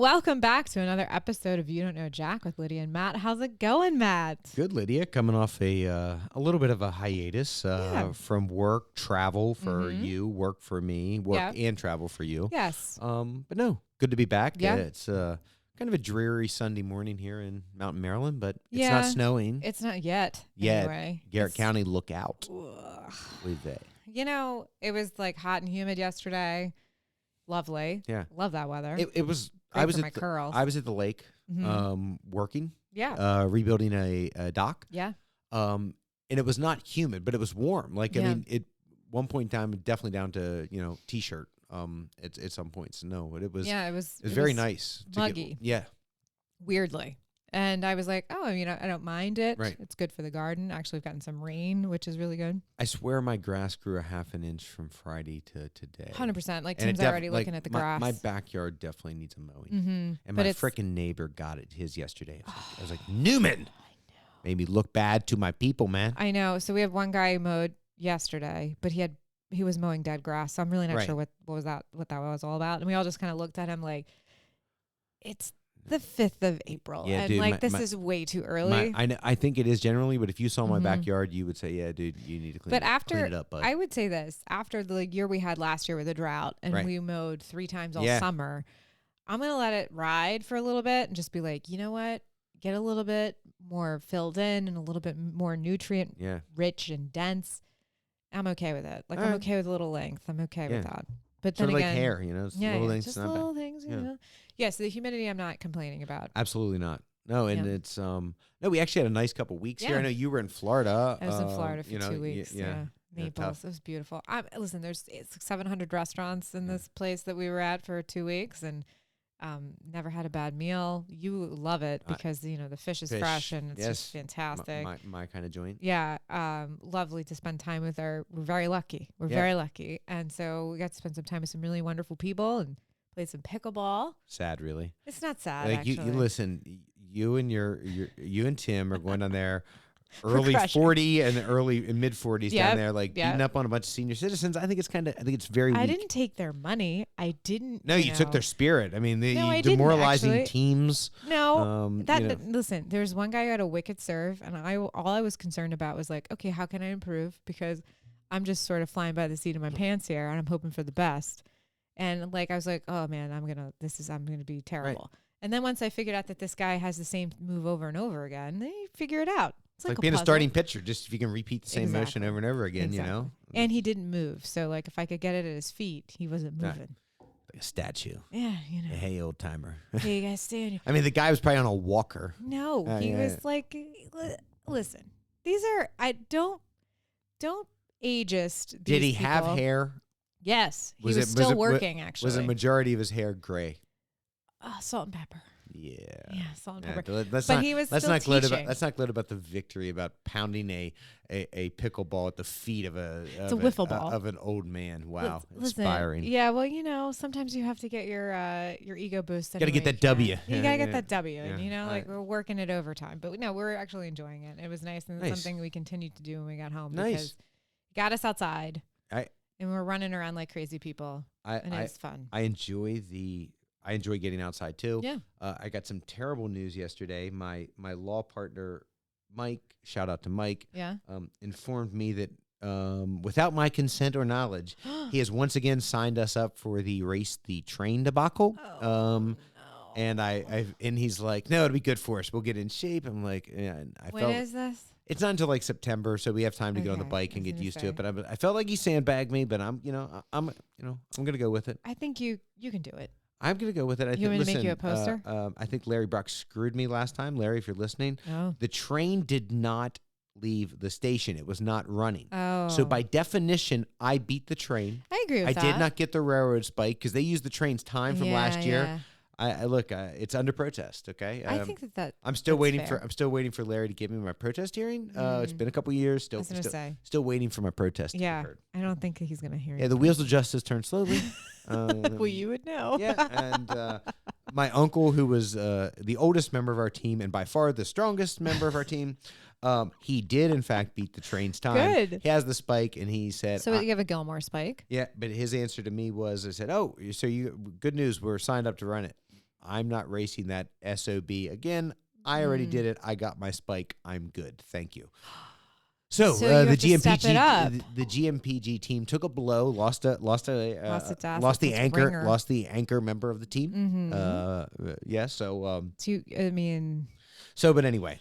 welcome back to another episode of You Don't Know Jack with Lydia and Matt. How's it going, Matt? Good, Lydia. Coming off a little bit of a hiatus from work, travel for you, work for me, work and travel for you. Yes. But no, good to be back. Yeah. It's kind of a dreary Sunday morning here in Mountain, Maryland, but it's not snowing. It's not yet. Yet. Anyway. Garrett County, look out. Ugh. Believe they. You know, it was like hot and humid yesterday. Lovely. Yeah. Love that weather. It was. Great I was for at my the, curls. I was at the lake, working. Yeah. Rebuilding a dock. Yeah. And it was not humid, but it was warm. Like, I mean, one point in time, definitely down to, t-shirt, at some points. No, but it was very nice. Muggy. Weirdly. And I was like, I don't mind it. Right. It's good for the garden. Actually, we've gotten some rain, which is really good. I swear my grass grew a half an inch from Friday to today. 100%. Like, Tim's already looking at the grass. My backyard definitely needs a mowing. Mm-hmm. And my freaking neighbor got his yesterday. I was like, Newman! Made me look bad to my people, man. I know. So we have one guy who mowed yesterday, but he was mowing dead grass. So I'm really not sure what that was all about. And we all just kind of looked at him like, it's the 5th of April. Yeah, and dude, this is way too early. I think it is generally, but if you saw my backyard, you would say, yeah, dude, you need to clean it up, bud. I would say this, after the year we had last year with the drought and we mowed 3 times all summer, I'm going to let it ride for a little bit and just be like, you know what? Get a little bit more filled in and a little bit more nutrient rich and dense. I'm okay with it. Like, I'm okay with a little length. I'm okay with that. But sort then of again, like hair, little things. Just little things, you know. Yeah, so the humidity I'm not complaining about. Absolutely not. No, and it's we actually had a nice couple weeks here. I know you were in Florida. I was in Florida for 2 weeks. Yeah. Naples. It was beautiful. Listen, it's 700 restaurants in this place that we were at for 2 weeks, and never had a bad meal. You love it because the fish is fresh and it's just fantastic. My kind of joint. Yeah, lovely to spend time with we're very lucky. We're very lucky, and so we got to spend some time with some really wonderful people and play some pickleball. Sad, really. It's not sad. Like actually. you listen. You and Tim are going down there. Early 40 and mid 40s down there, like beating up on a bunch of senior citizens. I think it's very weak. I didn't take their money. I didn't. No, you took their spirit. I mean, I demoralizing teams. No, listen, there's one guy who had a wicked serve, and all I was concerned about was like, okay, how can I improve? Because I'm just sort of flying by the seat of my pants here, and I'm hoping for the best. And like, I was like, oh man, I'm gonna be terrible. Right. And then once I figured out that this guy has the same move over and over again, they figure it out. It's like being a starting pitcher, just if you can repeat the same motion over and over again, And he didn't move. So, like, if I could get it at his feet, he wasn't moving. Like a statue. Yeah, Hey, old timer. Hey, you guys stay on your... I mean, the guy was probably on a walker. No, he was like, listen, these are... don't ageist these Did he people. have hair? Yes. He was still working, actually. Was the majority of his hair gray? Salt and pepper. Yeah, salt and pepper. He was still teaching. Let's not gloat about the victory about pounding a pickleball at the feet of a wiffle ball of an old man. Wow, inspiring. Yeah, well, sometimes you have to get your ego boosted. Got to get that W. You gotta get that W, and we're working it overtime. But no, we're actually enjoying it. It was nice, and it's something we continued to do when we got home because it got us outside. And we're running around like crazy people, and it's fun. I enjoy getting outside too. Yeah. I got some terrible news yesterday. My law partner, Mike, shout out to Mike, informed me that without my consent or knowledge, he has once again signed us up for the race the train debacle. No. And he's like, no, it'll be good for us. We'll get in shape. I'm like, when is this? It's not until like September, so we have time to get on the bike and get used to it. But I felt like he sandbagged me, but I'm gonna go with it. I think you can do it. I'm going to go with it. You want me to make you a poster? I think Larry Brock screwed me last time. Larry, if you're listening, the train did not leave the station. It was not running. Oh. So by definition, I beat the train. I agree with that. I did not get the railroad spike because they used the train's time from last year. I look, it's under protest. Okay, I think that I'm still waiting for Larry to give me my protest hearing. It's been a couple years. Still waiting for my protest. Yeah, to be heard. I don't think he's gonna hear. Yeah, the wheels of justice turn slowly. Well, you would know. Yeah, and my uncle, who was the oldest member of our team and by far the strongest member of our team, he did in fact beat the train's time. Good. He has the spike, and he said, "So you have a Gilmore spike?" Yeah, but his answer to me was, "I said, oh, so good news, we're signed up to run it." I'm not racing that SOB again. I already did it. I got my spike. I'm good. Thank you. So the GMPG team took a blow, lost the anchor member of the team. But anyway,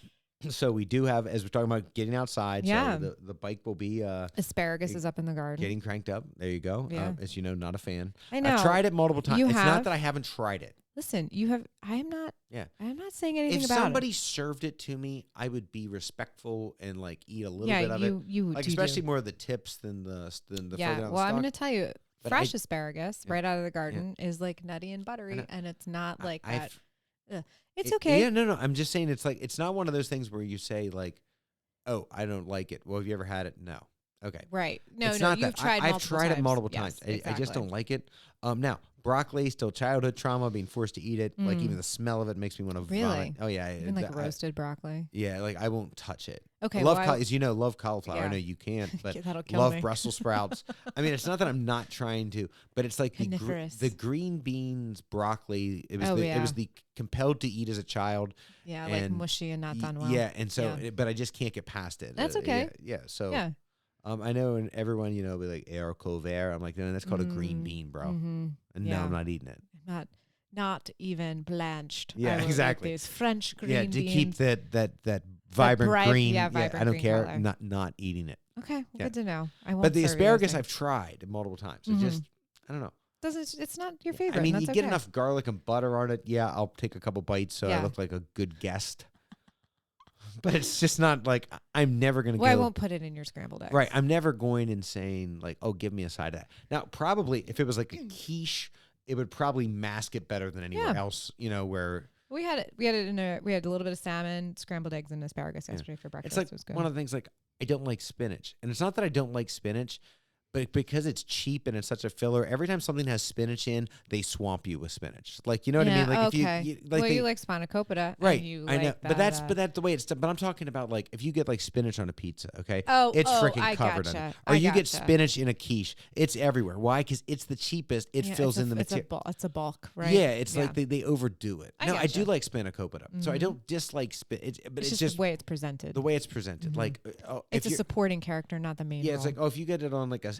so we do have, as we're talking about getting outside. Yeah. So the bike will be asparagus is up in the garden, getting cranked up. There you go. Yeah. As you know, not a fan. I know. I've tried it multiple times. It's not that I haven't tried it. Listen, you have. I am not. Yeah. I'm not saying anything about it. If somebody served it to me, I would be respectful and like eat a little bit of it. You like especially more of the tips than the further down the well, I'm going to tell you, fresh asparagus right out of the garden is like nutty and buttery, and it's not like that. It's okay. Yeah, no. I'm just saying it's like it's not one of those things where you say like, "Oh, I don't like it." Well, have you ever had it? No. Okay. Right. No. You've tried. I've tried it multiple times. Exactly. I just don't like it. Now. Broccoli, still childhood trauma, being forced to eat it. Like even the smell of it makes me want to vomit. Oh yeah, even like roasted broccoli. Yeah, like I won't touch it. Okay, as you know, love cauliflower. Yeah. I know you can't, but love me. Brussels sprouts. I mean, it's not that I'm not trying to, but it's like the green beans, broccoli. It was the compelled to eat as a child. Yeah, like mushy and not done well. Yeah, and so, but I just can't get past it. That's okay. So. Yeah. I know, and everyone, be like haricot vert. I'm like, no, that's called a green bean, bro. And no, I'm not eating it. Not even blanched. Yeah, exactly. These French green beans. Yeah, to keep that vibrant green. Vibrant I don't care. Color. Not eating it. Okay, good to know. I won't. But the asparagus I've tried multiple times. It just, I don't know. It's not your favorite. I mean, you get enough garlic and butter on it. Yeah, I'll take a couple bites so I look like a good guest. But it's just not like I'm never going to go. I won't put it in your scrambled eggs. Right. I'm never going and saying like, oh, give me a side of that. Now, probably if it was like a quiche, it would probably mask it better than anywhere else, where. We had it we had a little bit of salmon, scrambled eggs, and asparagus yesterday for breakfast. It's like it was good. One of the things like I don't like spinach. And it's not that I don't like spinach. But because it's cheap and it's such a filler, every time something has spinach in, they swamp you with spinach. Like, you know what I mean? Like if you like, you like spanakopita, right? You I know, like but that's the way it's done. But I'm talking about like if you get like spinach on a pizza, okay? It's freaking covered in it. Or you get spinach in a quiche, it's everywhere. Why? Because it's the cheapest. It fills in the material. It's a bulk, right? Yeah, it's like they overdo it. I do like spanakopita, so I don't dislike spinach. But it's just the way it's presented. The way it's presented, like it's a supporting character, not the main. Yeah, it's like if you get it on like a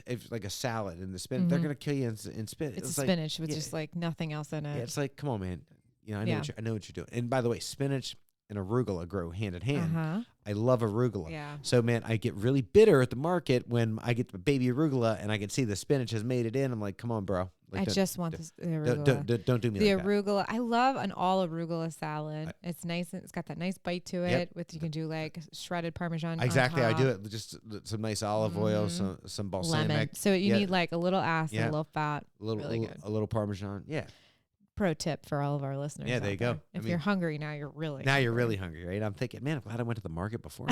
salad. In the spinach, they're gonna kill you in spinach. It's spinach with just like nothing else in it. Yeah, it's like, come on, man. I know what you're doing. And by the way, spinach and arugula grow hand in hand. I love arugula. Yeah. So man, I get really bitter at the market when I get the baby arugula and I can see the spinach has made it in. I'm like, come on, bro. Like, I just want the arugula. Don't do me the like arugula. I love an all arugula salad. It's nice. It's got that nice bite to it. You can do like shredded Parmesan. Exactly. I do it just some nice olive oil, some balsamic. Lemon. So you need like a little acid, a little fat, a little Parmesan. Yeah. Pro tip for all of our listeners. Yeah, there you go. If you're hungry now, you're really hungry, right? I'm thinking, man, I'm glad I went to the market before.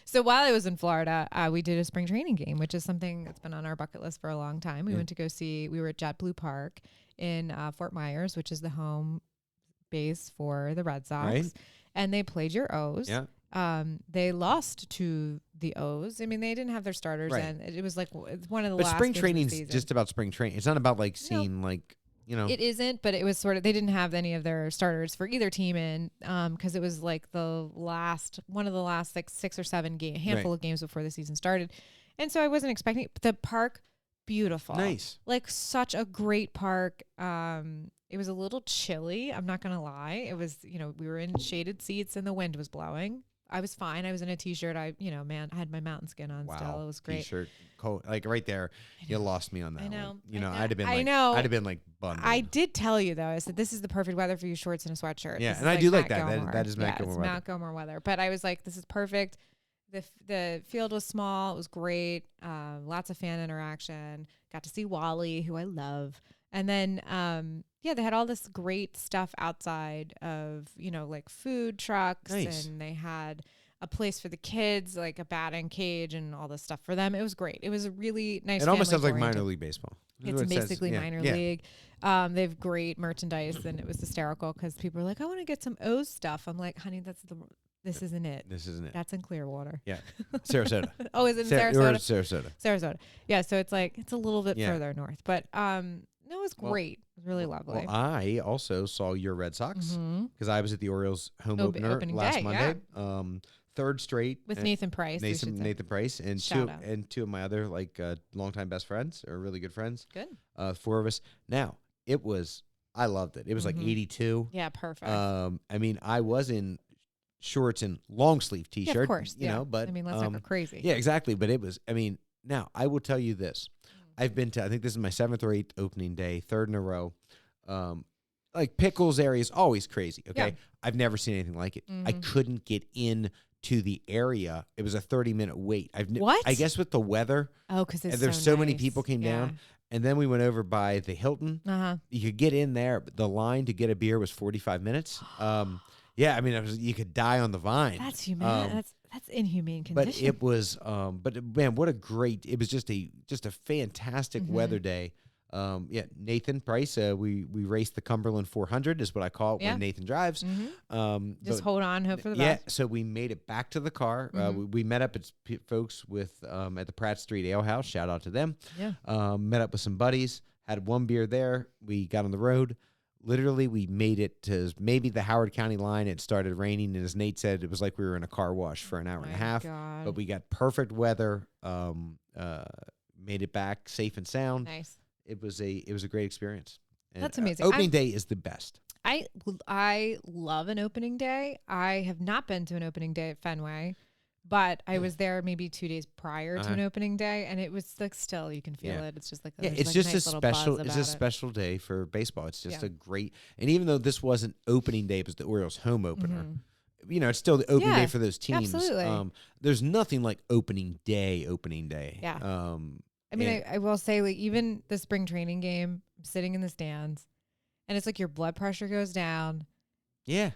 So while I was in Florida, we did a spring training game, which is something that's been on our bucket list for a long time. We went to go see. We were at JetBlue Park in Fort Myers, which is the home base for the Red Sox, right. And they played your O's. Yeah. They lost to the O's. I mean, they didn't have their starters, and it was like it's one of the last. But spring training's just about spring training. It's not about like seeing like. It isn't, but it was sort of, they didn't have any of their starters for either team in, because it was like one of the last like 6 or 7 handful of games before the season started. And so I wasn't expecting the park. Beautiful. Nice. Like such a great park. It was a little chilly. I'm not going to lie. It was, we were in shaded seats and the wind was blowing. I was fine. I was in a t-shirt. I had my mountain skin on still. It was great. T-shirt, coat, like right there. You lost me on that. I know. One. I'd have been like bundled. I did tell you though. I said this is the perfect weather for you, shorts and a sweatshirt. Yeah, and I do like that. That is Matt Gilmore weather. Matt Gilmore weather. But I was like, this is perfect. The field was small. It was great. Lots of fan interaction. Got to see Wally, who I love. And then, they had all this great stuff outside of, like food trucks. Nice. And they had a place for the kids, like a batting cage and all this stuff for them. It was great. It was a really nice. It almost sounds like minor league baseball. It's basically minor league. They have great merchandise, and it was hysterical because people were like, I want to get some O's stuff. I'm like, honey, this isn't it. This isn't it. That's in Clearwater. Yeah. Sarasota. Oh, is it in Sarasota? Sarasota. Sarasota. Yeah. So it's like, it's a little bit further north, but, It was great. It was really lovely. Well, I also saw your Red Sox because I was at the Orioles home opener last Monday. Yeah. Third straight with Nathan Price. Nathan Price and two of my other longtime best friends or really good friends. Good. 4 of us. Now I loved it. It was like 82. Yeah, perfect. I mean, I was in shorts and long sleeve t-shirt. Of course, you know, but I mean, let's not go crazy. Yeah, exactly. But it was. I mean, now I will tell you this. I've been to. I think this is my 7th or 8th opening day, 3rd in a row. Like Pickles area is always crazy. Okay, yeah. I've never seen anything like it. I couldn't get in to the area. It was a 30-minute wait. What? I guess with the weather. Oh, because there's so many people came down. And then we went over by the Hilton. You could get in there, but the line to get a beer was 45 minutes. Yeah, I mean, you could die on the vine. That's human. That's inhumane condition. But it was, man, what a great! It was just a fantastic weather day. Yeah, Nathan Price. We raced the Cumberland 400 is what I call it when Nathan drives. Just hold on, hope for the best. Yeah, so we made it back to the car. We met up at folks with at the Pratt Street Ale House. Shout out to them. Yeah. Met up with some buddies. Had one beer there. We got on the road. Literally, we made it to maybe the Howard County line. It started raining, and as Nate said, it was like we were in a car wash for an hour and a half. God. But we got perfect weather. Made it back safe and sound. Nice. It was a great experience. And, that's amazing. Opening day is the best. I love an opening day. I have not been to an opening day at Fenway, but I was there maybe 2 days prior to an opening day, and it was like still you can feel it. It's just like it's just nice a special day for baseball. It's just a great, and even though this wasn't opening day, it was the Orioles home opener. You know, it's still the opening day for those teams. Absolutely. There's nothing like opening day. Yeah. I mean, I will say, like, even the spring training game, I'm sitting in the stands, and it's like your blood pressure goes down. Yeah.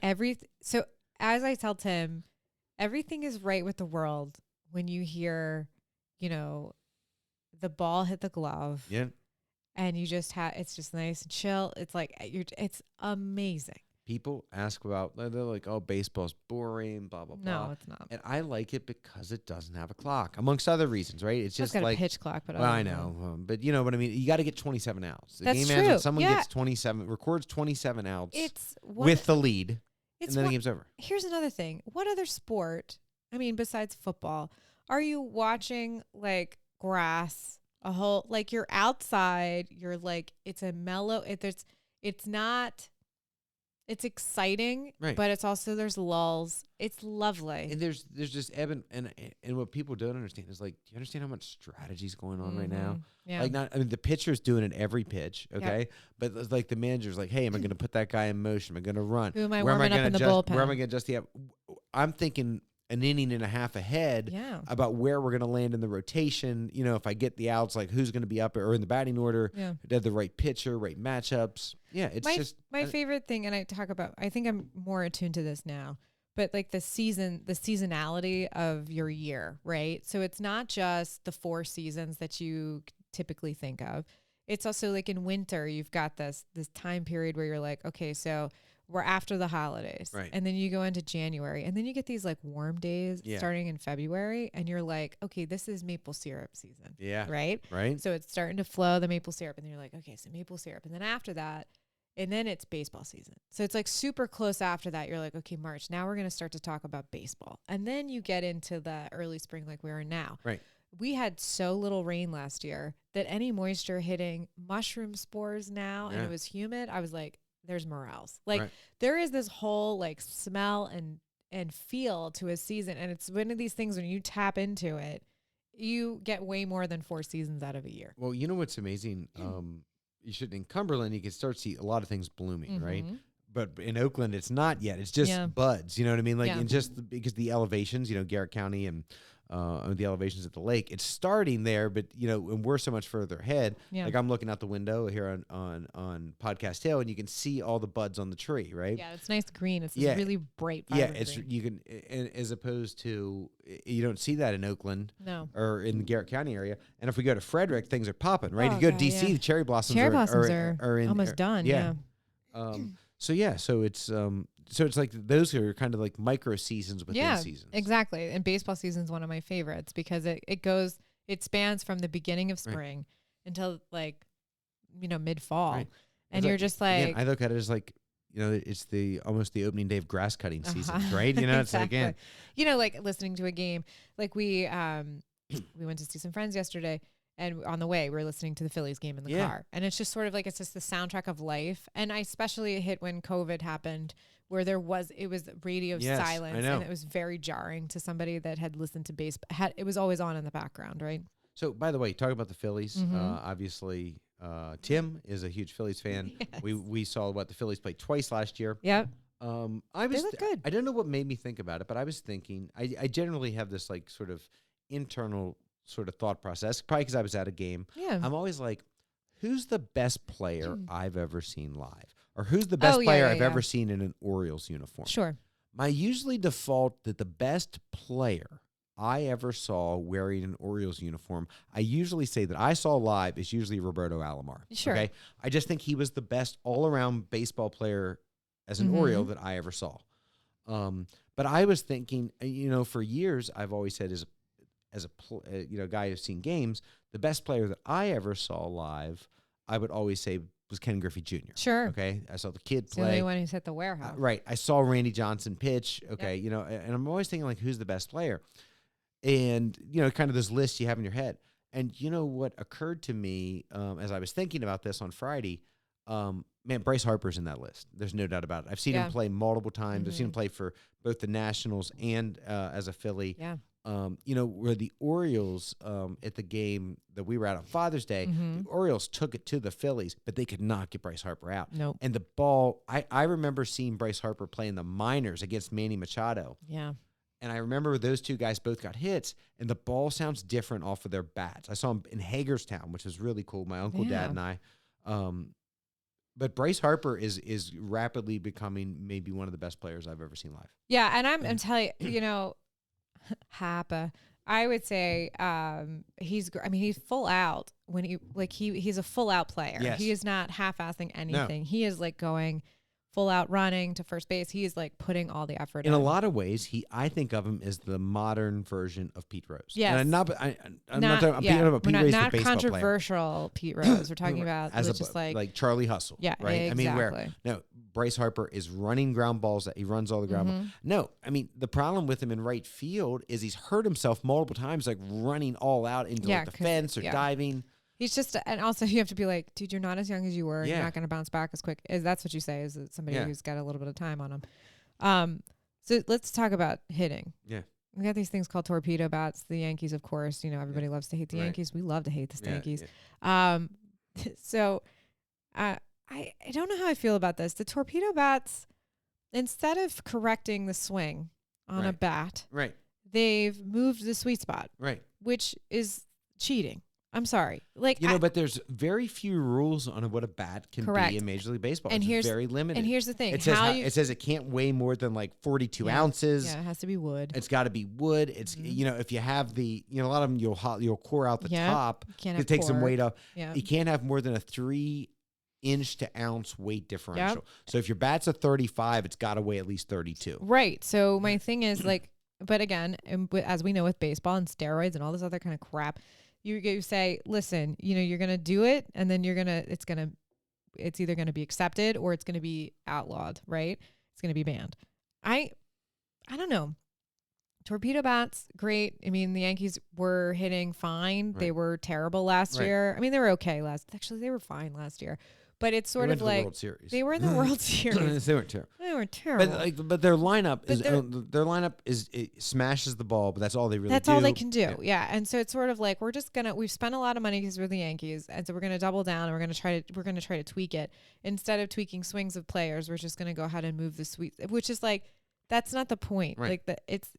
So as I tell Tim, everything is right with the world when you hear, you know, the ball hit the glove. Yeah. And you just it's just nice and chill. It's like, it's amazing. People ask about, they're like, oh, baseball's boring, blah, blah, blah. No, it's not. And I like it because it doesn't have a clock, amongst other reasons, right? It's just got like a pitch clock, but I know. But you know what I mean? You got to get 27 outs. The That's game true. ends when someone gets 27, records 27 outs with the lead, and then the game's over. Here's another thing. What other sport, I mean, besides football, are you watching like grass, a whole, like you're outside, you're like, it's a mellow, it's exciting, right? But it's also, there's lulls. It's lovely. And there's just ebb and what people don't understand is, like, do you understand how much strategy's going on right now? Yeah. Like, I mean, the pitcher's doing it every pitch, okay? Yep. But it's like the manager's like, hey, am I going to put that guy in motion? Am I going to run? Who am I warming up in the bullpen? Where am I going to adjust the I'm thinking an inning and a half ahead about where we're going to land in the rotation. You know, if I get the outs, like who's going to be up or in the batting order, the right pitcher, right matchups. Yeah, it's my favorite thing, and I think I'm more attuned to this now, but like the seasonality of your year, right? So it's not just the 4 seasons that you typically think of. It's also like in winter, you've got this time period where you're like, okay, so we're after the holidays. Right. And then you go into January, and then you get these like warm days starting in February, and you're like, okay, this is maple syrup season. Yeah. Right? Right. So it's starting to flow, the maple syrup, and then you're like, okay, so maple syrup. And then after that, and then it's baseball season. So it's like super close after that. You're like, okay, March, now we're going to start to talk about baseball. And then you get into the early spring like we are now. Right. We had so little rain last year that any moisture hitting mushroom spores now, and it was humid. I was like, there's morels. Like there is this whole like smell and feel to a season. And it's one of these things when you tap into it, you get way more than 4 seasons out of a year. Well, you know what's amazing? In Cumberland, you can start to see a lot of things blooming, right? But in Oakland, it's not yet. It's just buds. You know what I mean? Like, and just because the elevations, you know, Garrett County and the elevations at the lake, it's starting there. But you know, and we're so much further ahead. Yeah. Like I'm looking out the window here on Podcast Hill, and you can see all the buds on the tree, right? Yeah, it's nice green. It's this really bright. It's green. You can, and as opposed to you don't see that in Oakland, or in the Garrett County area. And if we go to Frederick, things are popping, right? If you go to DC, the cherry blossoms are almost done. Yeah. So it's like those are kind of like micro seasons within seasons. Exactly. And baseball season is one of my favorites because it spans from the beginning of spring until like mid fall, right. and you're just like, again, I look at it as like, it's almost the opening day of grass cutting seasons, right? It's exactly. like, like listening to a game, like we went to see some friends yesterday, and on the way we were listening to the Phillies game in the car, and it's just sort of like, it's just the soundtrack of life. And I especially hit when COVID happened, where it was radio silence, and it was very jarring to somebody that had listened to it was always on in the background, right? So, by the way, talking about the Phillies, obviously, Tim is a huge Phillies fan. Yes. We saw the Phillies play twice last year. Yep. They look good. I don't know what made me think about it, but I was thinking, I generally have this like sort of internal sort of thought process, probably because I was at a game. Yeah. I'm always like, who's the best player I've ever seen live? Or who's the best player I've ever seen in an Orioles uniform? Sure. My usually default that the best player I ever saw wearing an Orioles uniform, I usually say that I saw live is usually Roberto Alomar. Sure. Okay? I just think he was the best all-around baseball player as an Oriole that I ever saw. But I was thinking, for years I've always said as a guy who's seen games, the best player that I ever saw live, I would always say was Ken Griffey Jr. Sure. Okay? I saw the kid play. The only one who's at the warehouse. Right. I saw Randy Johnson pitch. Okay. Yep. And I'm always thinking like, who's the best player? And, kind of this list you have in your head. And what occurred to me as I was thinking about this on Friday, man, Bryce Harper's in that list. There's no doubt about it. I've seen him play multiple times. I've seen him play for both the Nationals and as a Philly. Yeah. Where the Orioles at the game that we were at on Father's Day, the Orioles took it to the Phillies, but they could not get Bryce Harper out. Nope. And the ball, I remember seeing Bryce Harper play in the minors against Manny Machado. Yeah. And I remember those two guys both got hits, and the ball sounds different off of their bats. I saw him in Hagerstown, which was really cool. My uncle, dad, and I. But Bryce Harper is rapidly becoming maybe one of the best players I've ever seen live. Yeah, and I'm telling you, Hapa, I would say he's full out when he's a full out player. Yes. He is not half-assing anything. No. He is like going full out running to first base. He is like putting all the effort in. In a lot of ways, I think of him as the modern version of Pete Rose. Yes. And I'm not talking about Pete Rose, the baseball controversial player. Pete Rose. We're talking about as just like Charlie Hustle. Yeah, right. Exactly. Bryce Harper is running ground balls that he runs all the ground balls. No, the problem with him in right field is he's hurt himself multiple times, like running all out into the fence or diving. He's just, and also you have to be like, dude, you're not as young as you were. You're not going to bounce back as quick. That's what you say, is that somebody who's got a little bit of time on him. So let's talk about hitting. Yeah. We got these things called torpedo bats. The Yankees, of course, everybody loves to hate the Yankees. We love to hate the Stankies. Yeah. So I don't know how I feel about this. The torpedo bats, instead of correcting the swing on a bat, they've moved the sweet spot, which is cheating. I'm sorry. But there's very few rules on what a bat can be in Major League Baseball. And it's very limited. And here's the thing. It says it can't weigh more than like 42 ounces. Yeah, it has to be wood. It's got to be wood. It's, if you have a lot of them, you'll core out the top. It takes some weight off. Yeah. You can't have more than a 3-inch to ounce weight differential. Yep. So if your bat's a 35, it's got to weigh at least 32. Right. So my thing is but again, as we know with baseball and steroids and all this other kind of crap, you say, listen, you're going to do it, and then it's either going to be accepted or it's going to be outlawed, right? It's going to be banned. I don't know. Torpedo bats, great. The Yankees were hitting fine. Right. They were terrible last year. They were okay actually, they were fine last year. But it's sort of like they were in the World Series. They weren't terrible. They were terrible. But their lineup it smashes the ball, but that's all they really do. That's all they can do. Yeah. And so it's sort of like we've spent a lot of money because we're the Yankees, and so we're going to double down and we're going to try to tweak it. Instead of tweaking swings of players, we're just going to go ahead and move the sweep, which is like, that's not the point. Right.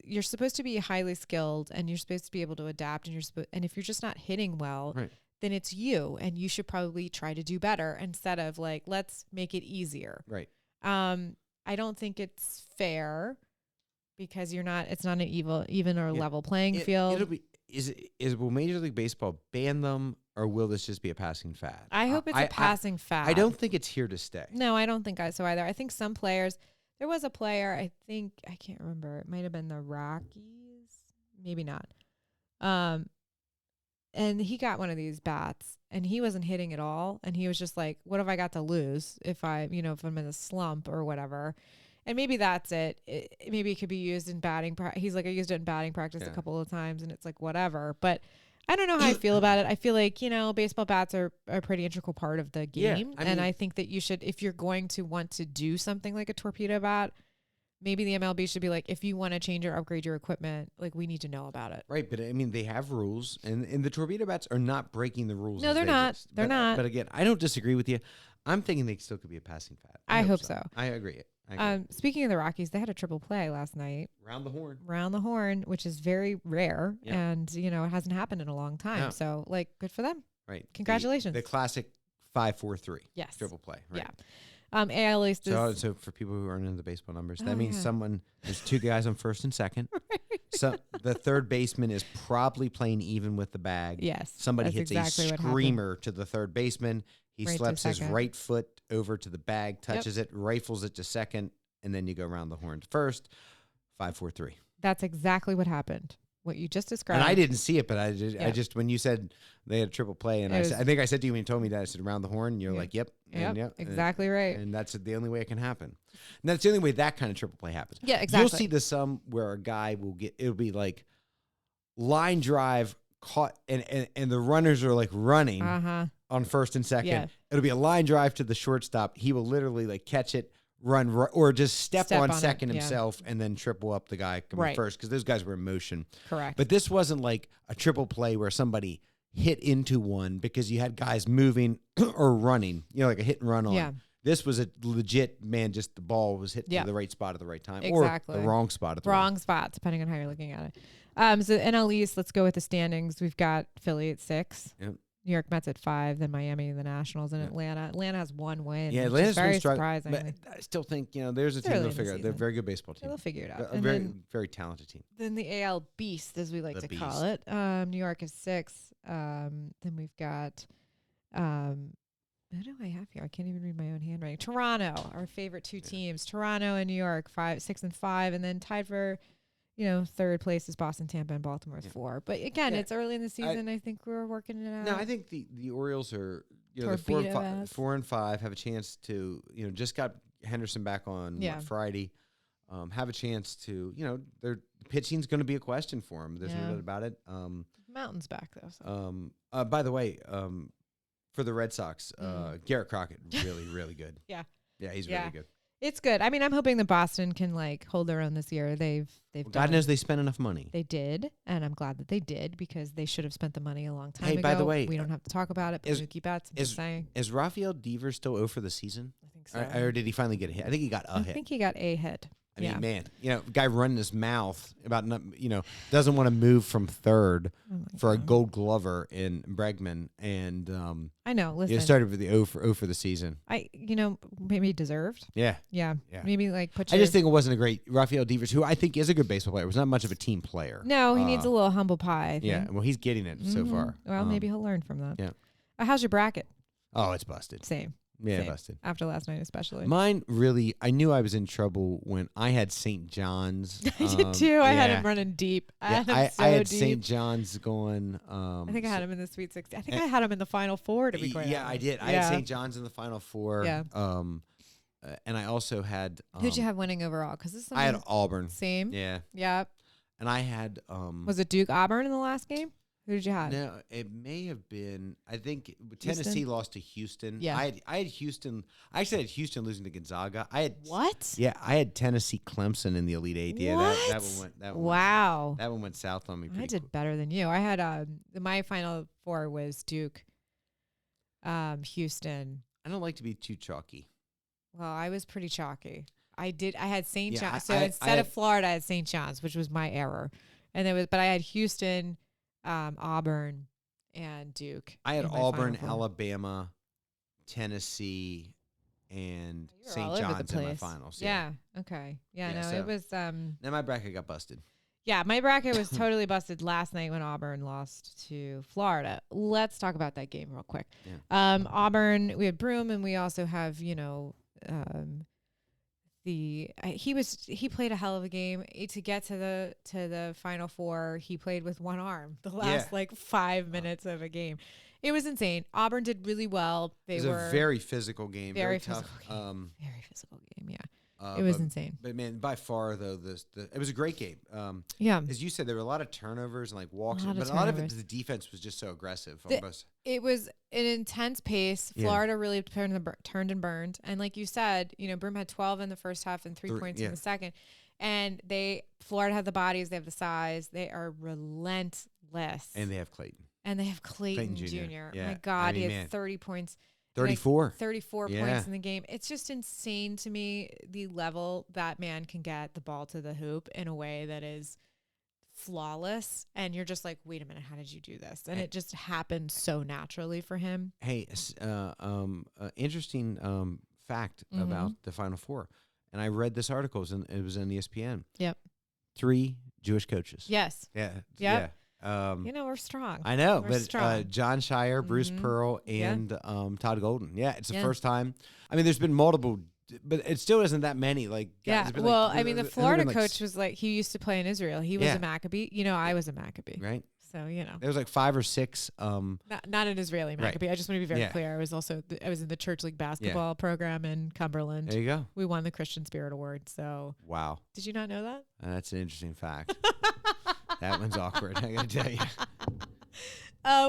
You're supposed to be highly skilled, and you're supposed to be able to adapt, and if you're just not hitting well, then it's you, and you should probably try to do better instead of let's make it easier. Right. I don't think it's fair because it's not an even or level playing field. Will Major League Baseball ban them, or will this just be a passing fad? I hope it's a passing fad. I don't think it's here to stay. No, I don't think so either. I think some players, there was a player, I can't remember. It might have been the Rockies. Maybe not. And he got one of these bats and he wasn't hitting at all. And he was just like, what have I got to lose if I'm in a slump or whatever? And maybe that's it. Maybe it could be used in batting. He's like, I used it in batting practice a couple of times and it's like, whatever. But I don't know how I feel about it. I feel like, baseball bats are a pretty integral part of the game. Yeah, I think that you should, if you're going to want to do something like a torpedo bat, maybe the MLB should be like, if you want to change or upgrade your equipment, like we need to know about it. Right, but they have rules, and the torpedo bats are not breaking the rules. No, they're not. They're not. But again, I don't disagree with you. I'm thinking they still could be a passing fad. I hope so. I agree. Speaking of the Rockies, they had a triple play last night. Round the horn, which is very rare, and it hasn't happened in a long time. No. So, good for them. Right. Congratulations. The classic 5-4-3. Yes. Triple play. Right. Yeah. AL East is so for people who aren't into the baseball numbers, that means there's two guys on first and second. Right. So the third baseman is probably playing even with the bag. Yes. Somebody hits a screamer to the third baseman. He slaps his right foot over to the bag, touches it, rifles it to second, and then you go around the horn to first. 5-4-3. That's exactly what happened. What you just described. And I didn't see it, but I just when you said they had a triple play, and I think I said to you when you told me that, I said around the horn, and you're like, yep. Exactly right. And that's the only way it can happen. And that's the only way that kind of triple play happens. Yeah, exactly. You'll see some where a guy it'll be like line drive caught, and the runners are like running on first and second. Yeah. It'll be a line drive to the shortstop. He will literally catch it, run, or just step on second himself, and then triple up the guy coming first, because those guys were in motion. Correct. But this wasn't like a triple play where somebody hit into one because you had guys moving or running, like a hit and run on. Yeah. This was a legit, just the ball was hit to the right spot at the right time. Exactly. Or the wrong spot at the wrong spot, depending on how you're looking at it. So NL East, let's go with the standings. We've got Philly at 6. Yep. New York Mets at 5, then Miami, the Nationals, and Atlanta. Atlanta has 1 win. Yeah, Atlanta's very surprising. But I still think there's a team they'll figure out. They're a very good baseball team. They'll figure it out. A very very talented team. Then the AL Beast, as we like to call it. New York is 6. Then we've got who do I have here? I can't even read my own handwriting. Toronto, our favorite two teams. Toronto and New York, 6 and 5, and then tied for third place is Boston, Tampa, and Baltimore is 4. But again, it's early in the season. I think we're working it out. No, I think the Orioles are, the 4 and 5 have a chance to, just got Henderson back on Friday. Have a chance to, their pitching's going to be a question for them. There's no doubt about it. Mountain's back though. So. By the way, for the Red Sox, Garrett Crockett, really, really good. Yeah, he's really good. It's good. I mean, I'm hoping that Boston can hold their own this year. God knows they spent enough money. They did, and I'm glad that they did, because they should have spent the money a long time ago. Hey, by the way, we don't have to talk about it. But Mookie Betts, is Rafael Devers still 0 for the season? I think so. Or did he finally get a hit? I think he got a hit. I think he got a hit. I mean, man, guy running his mouth about, doesn't want to move from third for a Gold Glover in Bregman, and I know. Listen, you started with the 0 for the season. Maybe deserved. Yeah. Maybe I just think it wasn't a great Rafael Devers, who I think is a good baseball player. Was not much of a team player. No, he needs a little humble pie. I think. Yeah, well, he's getting it so far. Well, maybe he'll learn from that. Yeah. How's your bracket? Oh, it's busted. Same. Yeah, busted. After last night, especially. Mine really, I knew I was in trouble when I had St. John's. I did too. I had him running deep. I had St. John's going. I think I had him in the Sweet 16. I think I had him in the Final Four, to be quite honest. Yeah, I did. I had St. John's in the Final Four. Yeah. And I also had. Who'd you have winning overall? Because I had Auburn. Same. Yeah. Yep. And I had. Was it Duke Auburn in the last game? Who did you have? No, it may have been. I think Tennessee lost to Houston. Yeah. I had Houston. I actually had Houston losing to Gonzaga. I had what? Yeah, I had Tennessee Clemson in the Elite Eight. Yeah, that one went. That one went south on me. I did better than you. I had my Final Four was Duke, Houston. I don't like to be too chalky. Well, I was pretty chalky. I had St. John's. So instead of Florida, I had St. John's, which was my error. But I had Houston, Auburn, and Duke. I had Auburn, Alabama, Tennessee, and St. John's in my finals. Yeah. Okay. Yeah. It was. Then my bracket got busted. Yeah, my bracket was totally busted last night when Auburn lost to Florida. Let's talk about that game real quick. Yeah. Auburn, we had Broom, and we also have he played a hell of a game to get to the Final Four. He played with one arm the last 5 minutes of a game. It was insane. Auburn did really well. It was a very physical game, very tough. Very physical game. Yeah, it was insane. But man, by far though, it was a great game. As you said, there were a lot of turnovers and like walks, but a lot of it, the defense was just so aggressive. It was an intense pace. Florida really turned and burned. And like you said, Broome had 12 in the first half and 3 points in the second. And Florida had the bodies, they have the size, they are relentless. And they have Clayton. Clayton Jr. Yeah. My God, he had 30 points. 34. 34 points in the game. It's just insane to me the level that man can get the ball to the hoop in a way that is flawless. And you're just like, wait a minute, how did you do this? And it just happened so naturally for him. Hey, interesting fact about the Final Four. And I read this article. It was in ESPN. Yep. 3 Jewish coaches. Yes. Yeah. Yep. Yeah. We're strong. I know, but John Shire, Bruce Pearl, and Todd Golden. Yeah, it's the first time. I mean, there's been multiple, but it still isn't that many. Like, guys, well, I mean, the Florida coach was like, he used to play in Israel. He was a Maccabee. I was a Maccabee. Right. So, there was like 5 or 6. Not an Israeli Maccabee. Right. I just want to be very clear. I was also I was in the church league basketball program in Cumberland. There you go. We won the Christian Spirit Award. So wow. Did you not know that? That's an interesting fact. That one's awkward, I gotta tell you.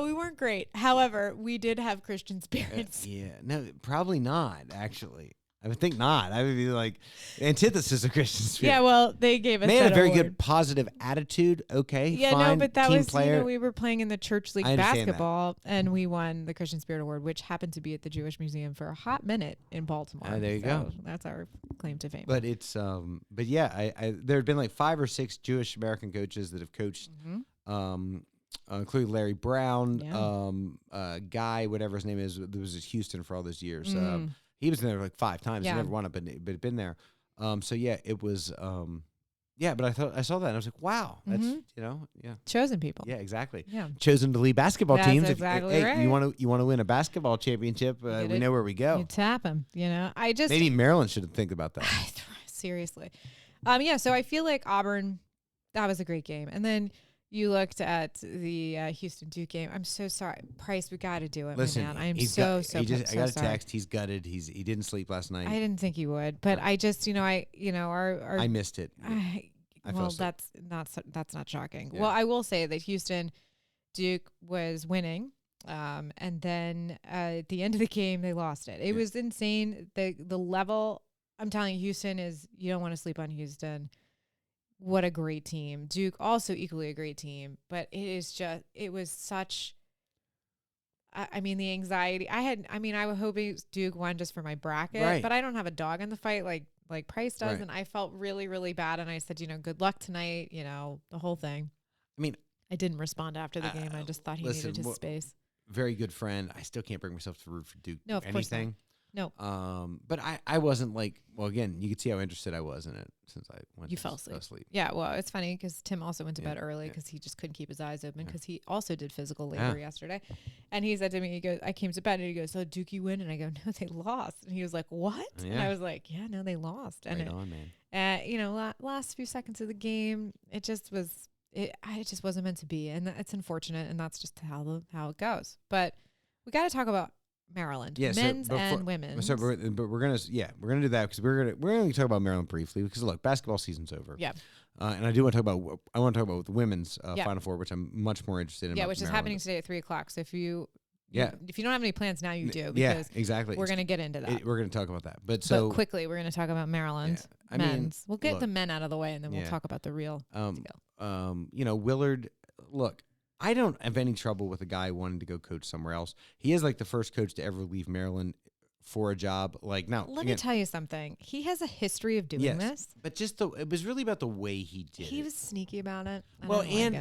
We weren't great. However, we did have Christian spirits. No, probably not, actually. I would think not. I would be like antithesis of Christian spirit. Yeah, well, they gave us They had a very good positive attitude. Okay, yeah, fine. no, but that team was, player. we were playing in the church league basketball, and we won the Christian Spirit Award, which happened to be at the Jewish Museum for a hot minute in Baltimore. There you go. That's our claim to fame. But it's, but yeah, there have been like 5 or 6 Jewish American coaches that have coached, including Larry Brown, Guy, whatever his name is, that was at Houston for all those years. He was there like 5 times. He never won it, but been there. So yeah, it was. But I saw that and I was like, wow, that's chosen people. Yeah, exactly. Yeah, chosen to lead basketball teams. That's exactly right. You want to win a basketball championship? We know where we go. You tap them. Maybe Maryland should think about that. Seriously, So I feel like Auburn. That was a great game, and then. You looked at the Houston Duke game. I'm so sorry, Price. We got to do it, Listen, man. I'm so I got a text. He's gutted. He didn't sleep last night. I didn't think he would, but I just, I missed it. That's not shocking. Yeah. Well, I will say that Houston Duke was winning, and then at the end of the game they lost it. It was insane. The level. I'm telling you, Houston is. You don't want to sleep on Houston. What a great team. Duke, also equally a great team. But it was such, I mean, the anxiety. I was hoping Duke won just for my bracket, but I don't have a dog in the fight like Price does. Right. And I felt really, really bad. And I said, good luck tonight, the whole thing. I mean, I didn't respond after the game. I just thought he needed his space. Very good friend. I still can't bring myself to root for Duke. No, of course not. No. But I wasn't like, well, again, you could see how interested I was in it since I went. You fell asleep. Yeah, well, it's funny because Tim also went to bed early because he just couldn't keep his eyes open because he also did physical labor yesterday. And he said to me, he goes, I came to bed and he goes, so Dookie win? And I go, no, they lost. And he was like, what? Yeah. And I was like, yeah, no, they lost. And right on, man. Last few seconds of the game, it just wasn't meant to be. And it's unfortunate. And that's just how it goes. But we got to talk about Maryland, men's and women's. So we're gonna do that because we're gonna talk about Maryland briefly because look, basketball season's over. Yeah. And I want to talk about the women's Final Four, which I'm much more interested in. Yeah, which is happening today at 3:00. So if you don't have any plans now, you do. Because exactly. We're gonna get into that. We're gonna talk about that, but quickly we're gonna talk about Maryland men's. We'll get the men out of the way and then we'll talk about the real deal. Willard. Look. I don't have any trouble with a guy wanting to go coach somewhere else. He is like the first coach to ever leave Maryland for a job. Like now, let me tell you something. He has a history of doing this. But it was really about the way he did it. He was sneaky about it. He I'm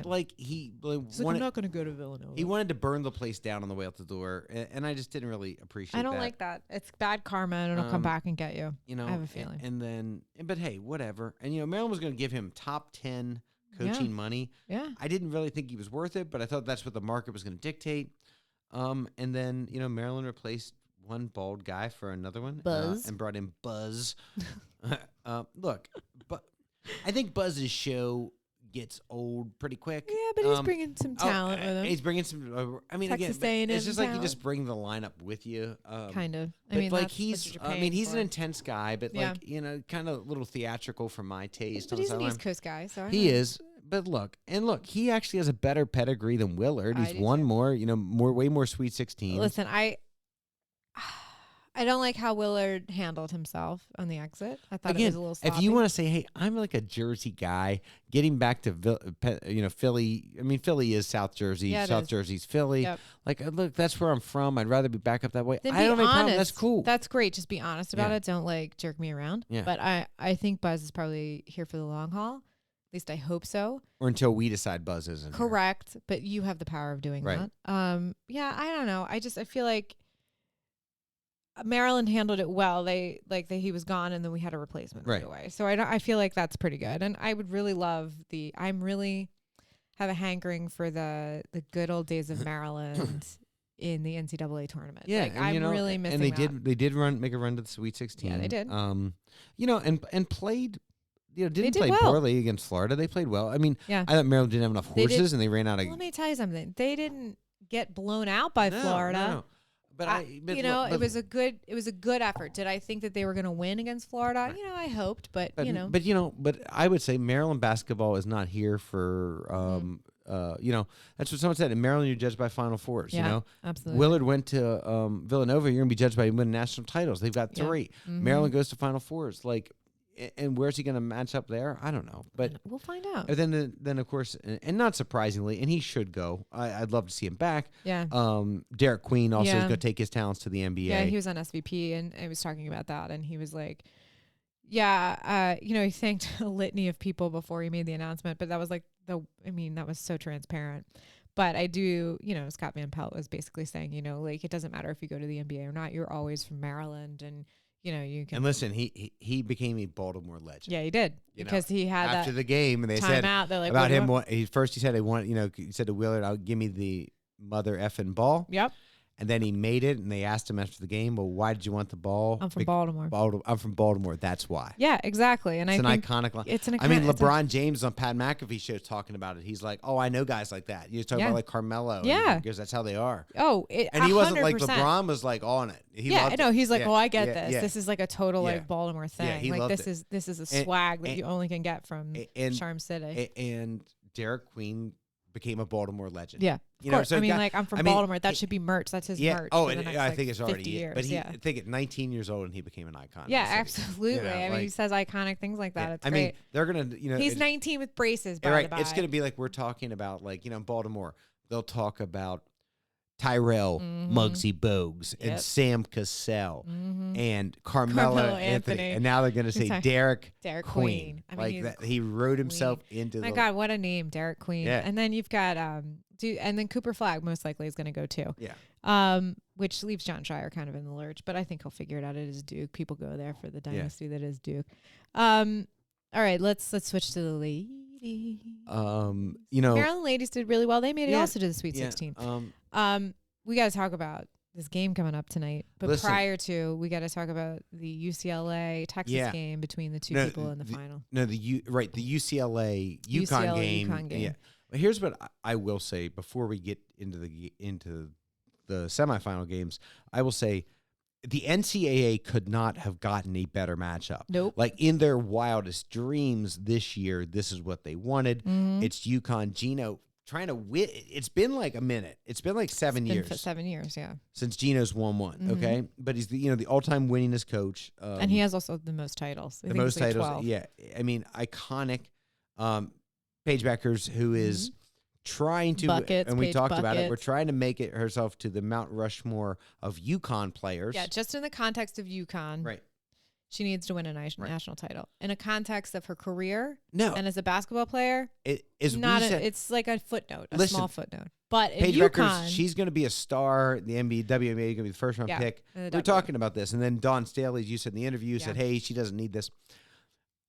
not going to go to Villanova. He wanted to burn the place down on the way out the door, and I just didn't really appreciate that. I don't like that. It's bad karma, and it'll come back and get you. I have a feeling. But hey, whatever. And Maryland was going to give him top 10 coaching money. Yeah. I didn't really think he was worth it, but I thought that's what the market was going to dictate. And then, Maryland replaced one bald guy for another one. Buzz. And brought in Buzz. look, but I think Buzz's show gets old pretty quick. Yeah, but he's bringing some talent with him. He's bringing some. Texas again, A&M it's just like you talent. just bring the lineup with you. Kind of. But he's he's an intense guy, but Yeah. kind of a little theatrical for my taste. But he's an East Coast guy, so he is. But look, he actually has a better pedigree than Willard. He's won more, way more Sweet 16. Listen, I don't like how Willard handled himself on the exit. I thought it was a little sloppy. If you want to say, hey, I'm like a Jersey guy, getting back to Philly. I mean, Philly is South Jersey. Yeah, South Jersey's Philly. Yep. Like, look, that's where I'm from. I'd rather be back up that way. Then I don't have a problem. honest. That's cool. That's great. Just be honest about it. Don't jerk me around. Yeah. But I think Buzz is probably here for the long haul. At least I hope so. Or until we decide Buzz isn't. Correct. Here. But you have the power of doing that. Yeah, I don't know. I feel like Maryland handled it well. He was gone, and then we had a replacement right away. So I feel like that's pretty good. And I would really love I'm really have a hankering for the good old days of Maryland in the NCAA tournament. Yeah, I'm really missing. And they did make a run to the Sweet 16. Yeah, they did. And played. Didn't play well. poorly against Florida. They played well. I mean, I thought Maryland didn't have enough horses, and they ran out of. Let me tell you something. They didn't get blown out by Florida. No. But it was a good effort. Did I think that they were going to win against Florida? I hoped, but I would say Maryland basketball is not here for that's what someone said. In Maryland, you're judged by Final Fours. Yeah, absolutely. Willard went to Villanova. You're going to be judged by winning national titles. They've got 3. Mm-hmm. Maryland goes to Final Fours. And where's he going to match up there? I don't know, but we'll find out. And then of course, and not surprisingly, and he should go. I'd love to see him back. Yeah. Derek Queen also is going to take his talents to the NBA. Yeah, he was on SVP, and I was talking about that, and he was like, "Yeah, he thanked a litany of people before he made the announcement, but that was that was so transparent." But I do, Scott Van Pelt was basically saying, it doesn't matter if you go to the NBA or not, you're always from Maryland, and you can. And listen, he became a Baltimore legend. Yeah, he did because he had after the game, and they said out, like, about him. He said he said to Willard, "I'll give me the mother effing ball." Yep. And then he made it, and they asked him after the game, "Well, why did you want the ball?" I'm from Baltimore. I'm from Baltimore. That's why. Yeah, exactly. And it's an iconic line. LeBron James on Pat McAfee show talking about it. He's like, "Oh, I know guys like that." You talk about like Carmelo. Yeah, because that's how they are. Oh, and he wasn't like LeBron was like on it. He loved it. He's like, "Oh, I get this. Yeah. This is like a total Baltimore thing. Yeah, he loved it. This is a swag that you only can get from Charm City." And Derek Queen became a Baltimore legend. Yeah, of course. So I'm from Baltimore. That should be merch. That's his merch. Oh, I think it's already years. But I think at 19 years old, and he became an icon. Yeah, absolutely. He says iconic things like that. It's great. Mean, they're gonna, he's 19 with braces. By the by. It's gonna be like we're talking about, in Baltimore. They'll talk about Tyrell Muggsy Bogues and Sam Cassell and Carmelo Anthony. And now they're going to say Derek Queen. I mean, he wrote himself into My God, what a name, Derek Queen. Yeah. And then you've got, and then Cooper Flagg most likely is going to go too. Yeah. Which leaves John Shire kind of in the lurch, but I think he'll figure it out. It is Duke. People go there for the dynasty that is Duke. All right, let's switch to the ladies. Maryland ladies did really well. They made it also to the Sweet 16. We got to talk about this game coming up tonight. But prior to, we got to talk about the UCLA Texas game between the two people in the final. No, the UCLA Uconn game. Yeah. But here's what I will say before we get into the semifinal games. I will say the NCAA could not have gotten a better matchup. Nope. Like in their wildest dreams this year, this is what they wanted. It's UConn. Gino trying to win. It's been like a minute. It's been like 7 years. 7 years, yeah. Since Gino's won one. Okay, but he's the all-time winningest coach. And he has also the most titles. The most titles. 12. Yeah, I mean iconic. Paige Beckers, who is trying to, Buckets, and we Paige talked Buckets. about it. We're trying to make it herself to the Mount Rushmore of UConn players. Yeah, just in the context of UConn, right? She needs to win a national title. In a context of her career, no, and as a basketball player, it is not. It's like a footnote, small footnote. But Paige in Beckers, UConn, she's going to be a star. The WNBA going to be the first round pick. We're talking about this, and then Dawn Staley, as you said in the interview, said, "Hey, she doesn't need this."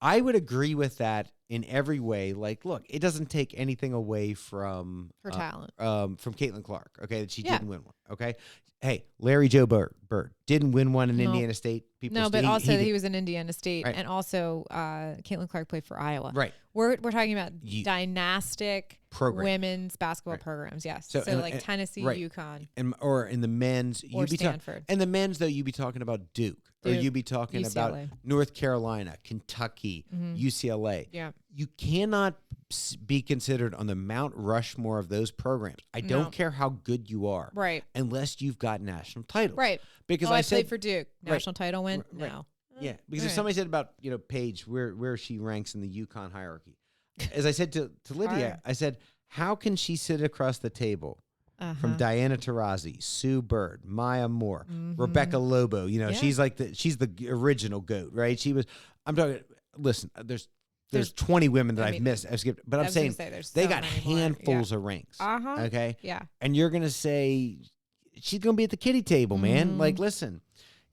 I would agree with that in every way. Like, look, it doesn't take anything away from her talent, from Caitlin Clark. Okay, that she didn't win one. Okay, hey, Larry Joe Bird didn't win one in Indiana State. But also he was in Indiana State, right. And also Caitlin Clark played for Iowa. Right. We're talking about dynastic women's basketball programs. Yes. So like Tennessee, Uconn, or in the men's, or Stanford. And the men's though, you'd be talking about Duke. Or you'd be talking UCLA. About North Carolina, Kentucky, UCLA. Yeah. You cannot be considered on the Mount Rushmore of those programs. I don't care how good you are. Right. Unless you've got national titles. Right. Because I played for Duke. National title win? Right. No. Yeah. Because if somebody said about, Paige, where she ranks in the UConn hierarchy. As I said to Lydia, I said, how can she sit across the table from Diana Taurasi, Sue Bird, Maya Moore, Rebecca Lobo? She's the original GOAT, right? I'm talking, listen, there's 20 women that I've missed. I've skipped, but I'm saying they got handfuls of rings. Okay. Yeah. And you're going to say she's going to be at the kiddie table, man. Like, listen,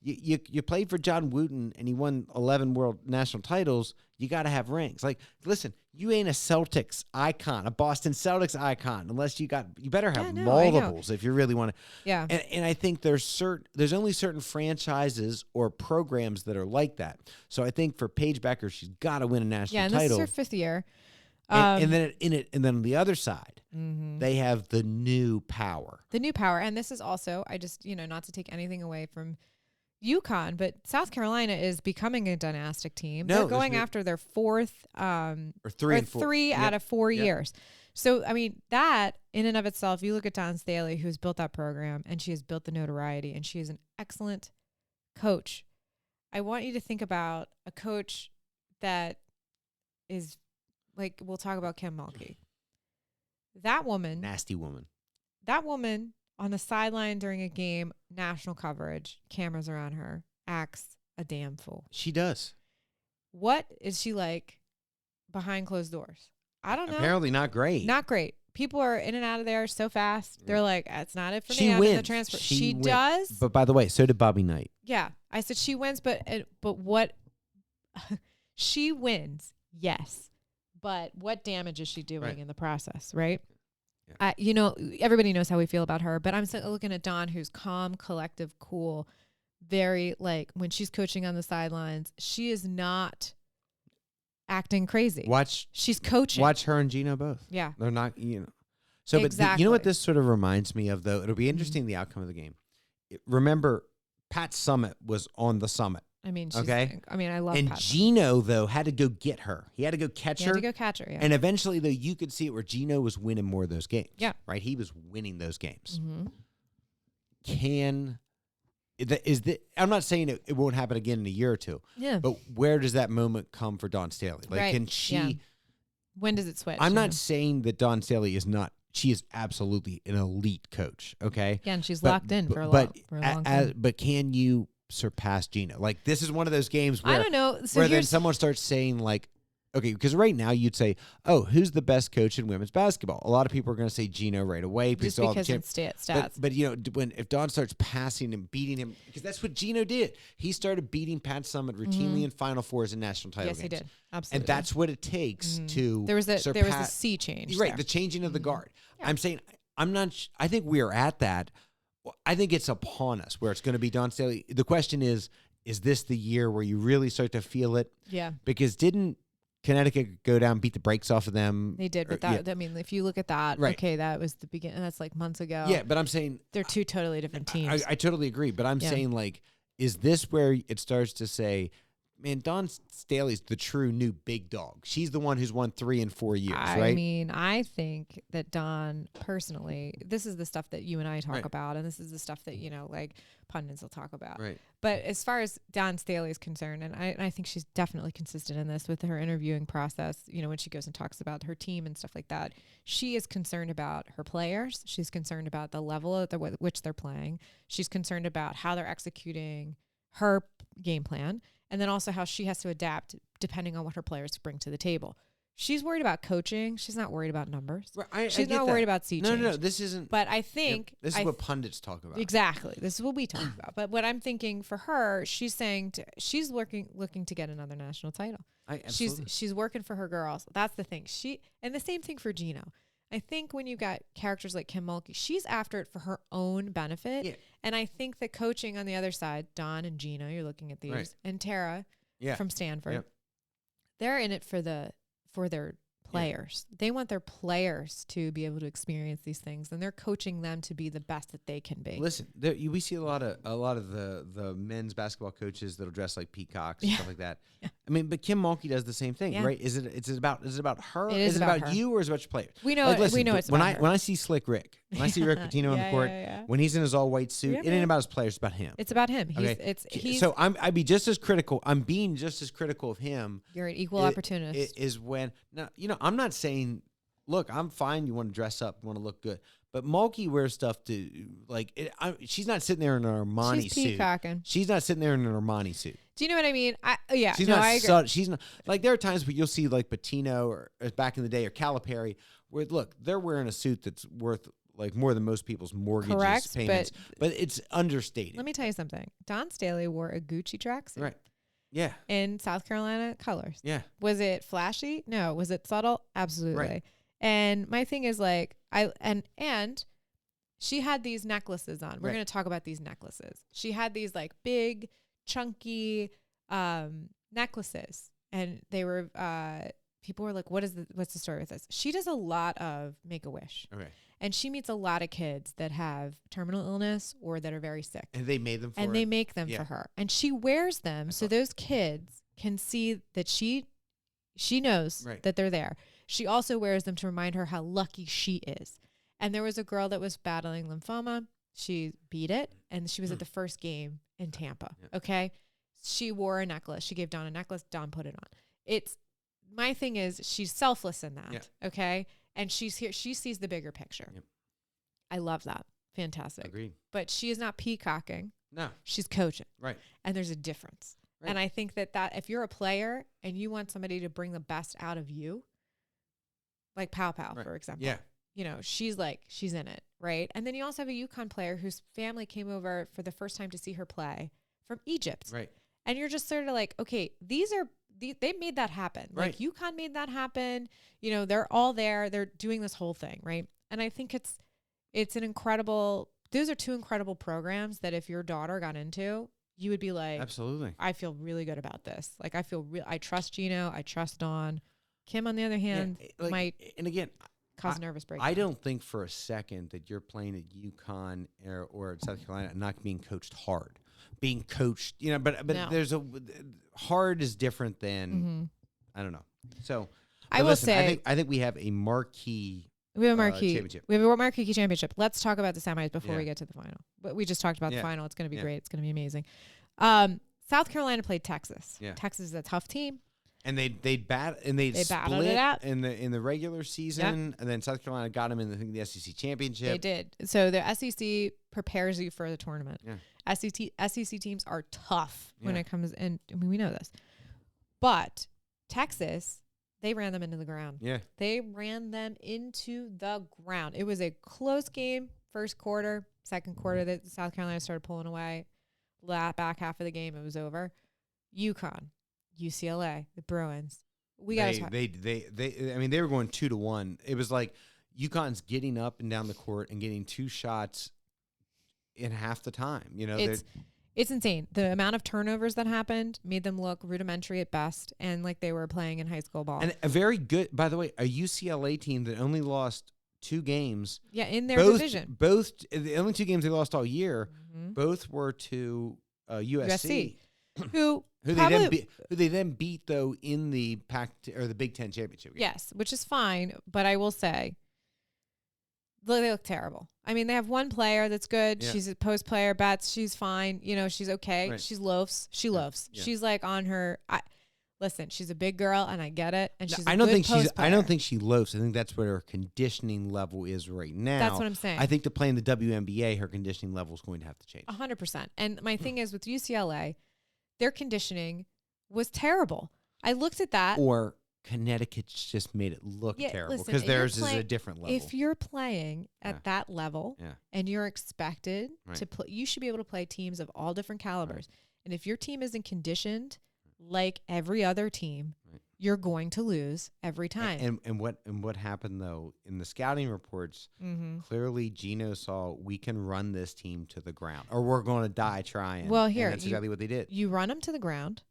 you played for John Wooten and he won 11 world national titles. You got to have rings. Like, listen, you ain't a Celtics icon, a Boston Celtics icon, unless you better have multiples if you really want to. Yeah. And I think there's only certain franchises or programs that are like that. So I think for Paige Becker, she's got to win a national title. Yeah, and this is her 5th year. And then on the other side, they have the new power. The new power. And this is also, I just, not to take anything away from UConn, but South Carolina is becoming a dynastic team. They're going after their 4th or 3 out of 4 years. So, I mean, that in and of itself, you look at Dawn Staley, who's built that program, and she has built the notoriety, and she is an excellent coach. I want you to think about a coach that is, like, we'll talk about Kim Mulkey. That woman. Nasty woman. That woman on the sideline during a game, national coverage, cameras around her, acts a damn fool. She does. What is she like behind closed doors? I don't know. Apparently not great. Not great. People are in and out of there so fast. They're like, that's not it for me. I'm in the transfer. She wins. does. But by the way, so did Bobby Knight. Yeah. I said she wins, but what? She wins, yes. But what damage is she doing in the process, right? Yeah. Everybody knows how we feel about her, but I'm looking at Dawn, who's calm, collective, cool, very, like, when she's coaching on the sidelines, she is not acting crazy. She's coaching. Watch her and Gino both. Yeah. They're not, So, exactly. But you know what this sort of reminds me of, though? It'll be interesting, the outcome of the game. Remember, Pat Summitt was on the summit. I mean, I love and Pat Gino, though, had to go get her. He had to go catch her. Yeah. And eventually, though, you could see it where Gino was winning more of those games. Yeah. Right? He was winning those games. Mm-hmm. I'm not saying it won't happen again in a year or two. Yeah. But where does that moment come for Dawn Staley? Like, can she... Yeah. When does it switch? I'm not saying that Dawn Staley is not... She is absolutely an elite coach, okay? Yeah, and she's locked in for a long time. But can you surpass Gino? Like, this is one of those games where... I don't know. Where then someone starts saying, like, okay, because right now you'd say, oh, who's the best coach in women's basketball? A lot of people are going to say Gino right away. Just because it's stats. But if Dawn starts passing and beating him, because that's what Gino did. He started beating Pat Summitt routinely in Final Fours and national title games. Yes, he did. Absolutely. And that's what it takes to There was a sea change. Right, there. the changing of the guard. Yeah. I'm saying, I think we are at that. I think it's upon us where it's going to be Dawn Staley. The question is this the year where you really start to feel it? Yeah. Because didn't Connecticut go down, beat the brakes off of them? They did, but I mean, if you look at that, okay, that was the beginning. That's like months ago. Yeah, but I'm saying they're two totally different teams. I totally agree, but I'm saying, like, is this where it starts to say, man, Dawn Staley's the true new big dog. She's the one who's won 3 and 4 years, right? I mean, I think that Dawn, personally, this is the stuff that you and I talk about, and this is the stuff that, like, pundits will talk about. Right. But as far as Dawn Staley is concerned, and I think she's definitely consistent in this with her interviewing process, when she goes and talks about her team and stuff like that, she is concerned about her players. She's concerned about the level at which they're playing. She's concerned about how they're executing her game plan. And then also how she has to adapt depending on what her players bring to the table. She's worried about coaching. She's not worried about numbers. Right, She's not worried about seat change. No, this isn't. But I think this is what pundits talk about. Exactly. This is what we talk about. But what I'm thinking for her, she's saying she's looking to get another national title. She's working for her girls. That's the thing. And the same thing for Gino. I think when you got characters like Kim Mulkey, she's after it for her own benefit. Yeah. And I think the coaching on the other side, Don and Gino, you're looking at these, and Tara from Stanford, they're in it for their players. They want their players to be able to experience these things, and they're coaching them to be the best that they can be. Listen, we see a lot of the men's basketball coaches that'll dress like peacocks and stuff like that. Yeah. I mean, but Kim Mulkey does the same thing, right? Is it about her? Is it about you, or is it about your players? We know we know it's about her. When I see Slick Rick, when I see Rick Pitino on the court, when he's in his all white suit, it ain't about his players, it's about him. It's about him. So I'd be just as critical. I'm being just as critical of him. You're an equal opportunist. Is when now I'm not saying, look, I'm fine. You want to dress up, you want to look good, but Mulkey wears stuff to she's not sitting there in an Armani suit. She's peacocking. She's not sitting there in an Armani suit. Do you know what I mean? I agree. She's not like, there are times where you'll see like Pitino or back in the day, or Calipari, where look, they're wearing a suit that's worth like more than most people's mortgages, payments, but it's understated. Let me tell you something. Don Staley wore a Gucci tracksuit. Right. Yeah. In South Carolina colors. Yeah. Was it flashy? No. Was it subtle? Absolutely. Right. And my thing is like, and she had these necklaces on. We're going to talk about these necklaces. She had these like big, chunky necklaces, and they were people were like, what's the story with this? She does a lot of Make-A-Wish. Okay. And she meets a lot of kids that have terminal illness or that are very sick. And they made them for her. And they make them for her. And she wears them so those kids can see that she knows that they're there. She also wears them to remind her how lucky she is. And there was a girl that was battling lymphoma. She beat it, and she was at the first game in Tampa. Okay? She wore a necklace. She gave Don a necklace. Don put it on. My thing is, she's selfless in that. Okay? And she's here. She sees the bigger picture. Yep. I love that. Fantastic. Agreed. But she is not peacocking. No. She's coaching. Right. And there's a difference. Right. And I think that if you're a player and you want somebody to bring the best out of you, like Pow, for example. Yeah. You know, she's in it, right? And then you also have a Uconn player whose family came over for the first time to see her play from Egypt. Right. And you're just sort of like, okay, they made that happen. Right. Like Uconn made that happen. You know, they're all there. They're doing this whole thing, right? And I think it's an incredible, those are two incredible programs that if your daughter got into, you would be like, absolutely, I feel really good about this. Like I trust Gino. I trust Dawn. Kim, on the other hand, might cause nervous breakdown. I don't think for a second that you're playing at Uconn or at South Carolina and not being coached hard. Being coached, you know, but no. There's hard is different than I don't know. So I will say I think we have a marquee. We have a marquee championship. We have a marquee championship. Let's talk about the semis before we get to the final. But we just talked about the final. It's going to be great. It's going to be amazing. South Carolina played Texas. Yeah. Texas is a tough team. And they battled it out in the regular season, and then South Carolina got them in the SEC championship. They did. So the SEC prepares you for the tournament. Yeah. SEC teams are tough when it comes in. I mean, we know this, but Texas, they ran them into the ground. Yeah, they ran them into the ground. It was a close game. First quarter, second quarter, that South Carolina started pulling away. Back half of the game, it was over. Uconn. UCLA, the Bruins. They were going 2-1. It was like UConn's getting up and down the court and getting two shots in half the time. You know, it's insane. The amount of turnovers that happened made them look rudimentary at best, and like they were playing in high school ball. And a very good, by the way, a UCLA team that only lost 2 games. Yeah, in their division. The only 2 games they lost all year. Both were to USC. Who they then beat though in the the Big Ten championship game. Yes, which is fine, but I will say they look terrible. I mean, they have one player that's good. Yeah. She's a post player, bats. She's fine. You know, she's okay. Right. She loafs. Yeah. She's like on her. Listen, she's a big girl, and I get it. And I don't think she loafs. I think that's where her conditioning level is right now. That's what I'm saying. I think to play in the WNBA, her conditioning level is going to have to change. 100%. And my thing is with UCLA. Their conditioning was terrible. I looked at that. Or Connecticut's just made it look terrible listen, because theirs is a different level. If you're playing at that level and you're expected to play, you should be able to play teams of all different calibers. And if your team isn't conditioned like every other team, you're going to lose every time. And what happened though in the scouting reports? Clearly, Gino saw we can run this team to the ground, or we're going to die trying. Well, here that's exactly what they did. You run them to the ground.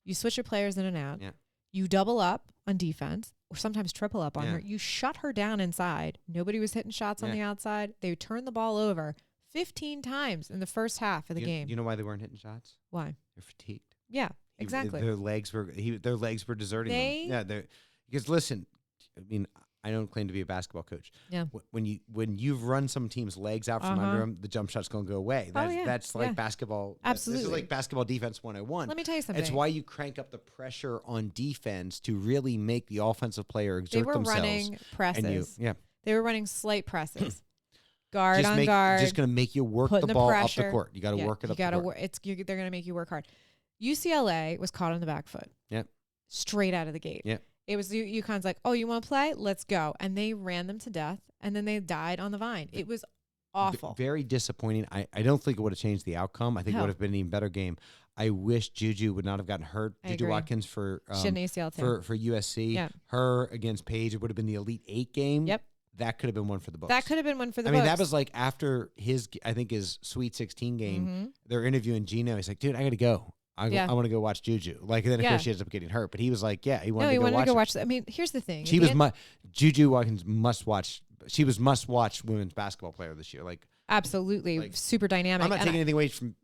You switch your players in and out. Yeah. You double up on defense, or sometimes triple up on her. You shut her down inside. Nobody was hitting shots on the outside. They turned the ball over 15 times in the first half of the game. You know why they weren't hitting shots? Why? They're fatigued. Yeah, exactly. Their legs were deserting them. Yeah, because listen, I mean, I don't claim to be a basketball coach. Yeah. When you've run some team's legs out from under them, the jump shot's going to go away. That's like basketball. Absolutely. This is like basketball defense 101. Let me tell you something. It's why you crank up the pressure on defense to really make the offensive player exert themselves. They were running presses. Yeah. They were running slight presses. Guard on guard. Just going to make you work the ball up the court. You got to work it up the court. They're going to make you work hard. UCLA was caught on the back foot. Yep. Straight out of the gate. Yep. It was UConn's like, oh, you want to play? Let's go. And they ran them to death, and then they died on the vine. It was awful. Very disappointing. I don't think it would have changed the outcome. I think it would have been an even better game. I wish Juju would not have gotten hurt. Juju Watkins for USC. Yeah. Her against Paige, it would have been the Elite Eight game. Yep. That could have been one for the books. That could have been one for the books. books. I mean, that was like after his Sweet 16 game, they're interviewing Gino. He's like, dude, I got to go. I want to go watch Juju. Like, and then of course she ends up getting hurt. But he was like, he wanted to go watch. I mean, here's the thing. Juju Watkins must watch. She was must watch women's basketball player this year. Like, absolutely, like, super dynamic. I'm not taking anything away from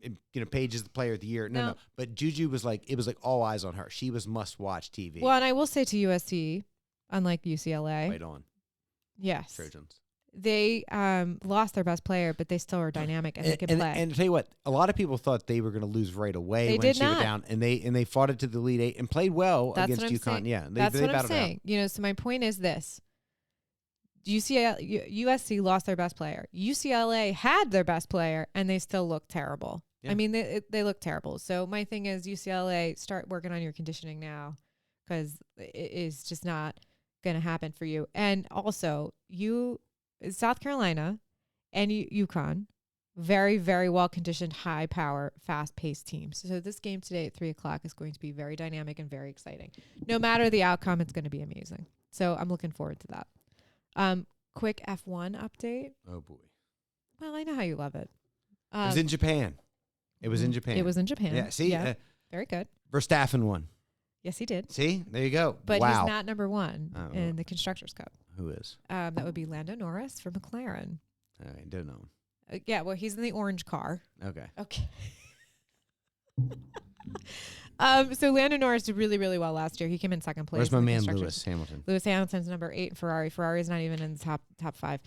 Paige is the player of the year. No. But Juju was like, it was like all eyes on her. She was must watch TV. Well, and I will say to USC, unlike UCLA, right on. Yes, Trojans. They lost their best player, but they still are dynamic and they can play. And to tell you what, a lot of people thought they were going to lose right away when she went down, and they fought it to the Elite Eight and played well against UConn. Saying. Yeah, that's what I'm saying. So my point is this: USC lost their best player. UCLA had their best player, and they still looked terrible. Yeah. I mean, they look terrible. So my thing is, UCLA, start working on your conditioning now, because it is just not going to happen for you. And also, South Carolina and UConn, very, very well-conditioned, high-power, fast-paced teams. So this game today at 3 o'clock is going to be very dynamic and very exciting. No matter the outcome, it's going to be amazing. So I'm looking forward to that. Quick F1 update. Oh, boy. Well, I know how you love it. It was in Japan. It was in Japan. Yeah, see? Yeah, very good. Verstappen won. Yes, he did. See? There you go. But he's not number one in the Constructors' Cup. Who is? That would be Lando Norris for McLaren. I don't know. Yeah, well, he's in the orange car. Okay. So Lando Norris did really, really well last year. He came in second place. Where's my man Lewis Hamilton? Lewis Hamilton's number 8 in Ferrari. Ferrari's not even in the top 5.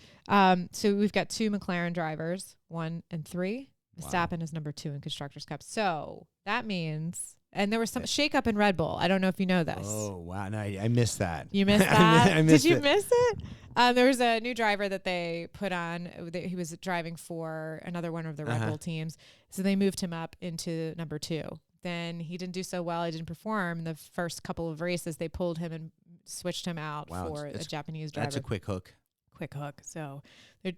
So we've got 2 McLaren drivers, 1 and 3. Verstappen is number 2 in Constructors' Cup. So that means... And there was some shakeup in Red Bull. I don't know if you know this. Oh, wow. No, I missed that. You missed that? Did you miss it? There was a new driver that they put on. He was driving for another one of the Red Bull teams. So they moved him up into number 2. Then he didn't do so well. He didn't perform. The first couple of races, they pulled him and switched him out for a Japanese driver. That's a quick hook. So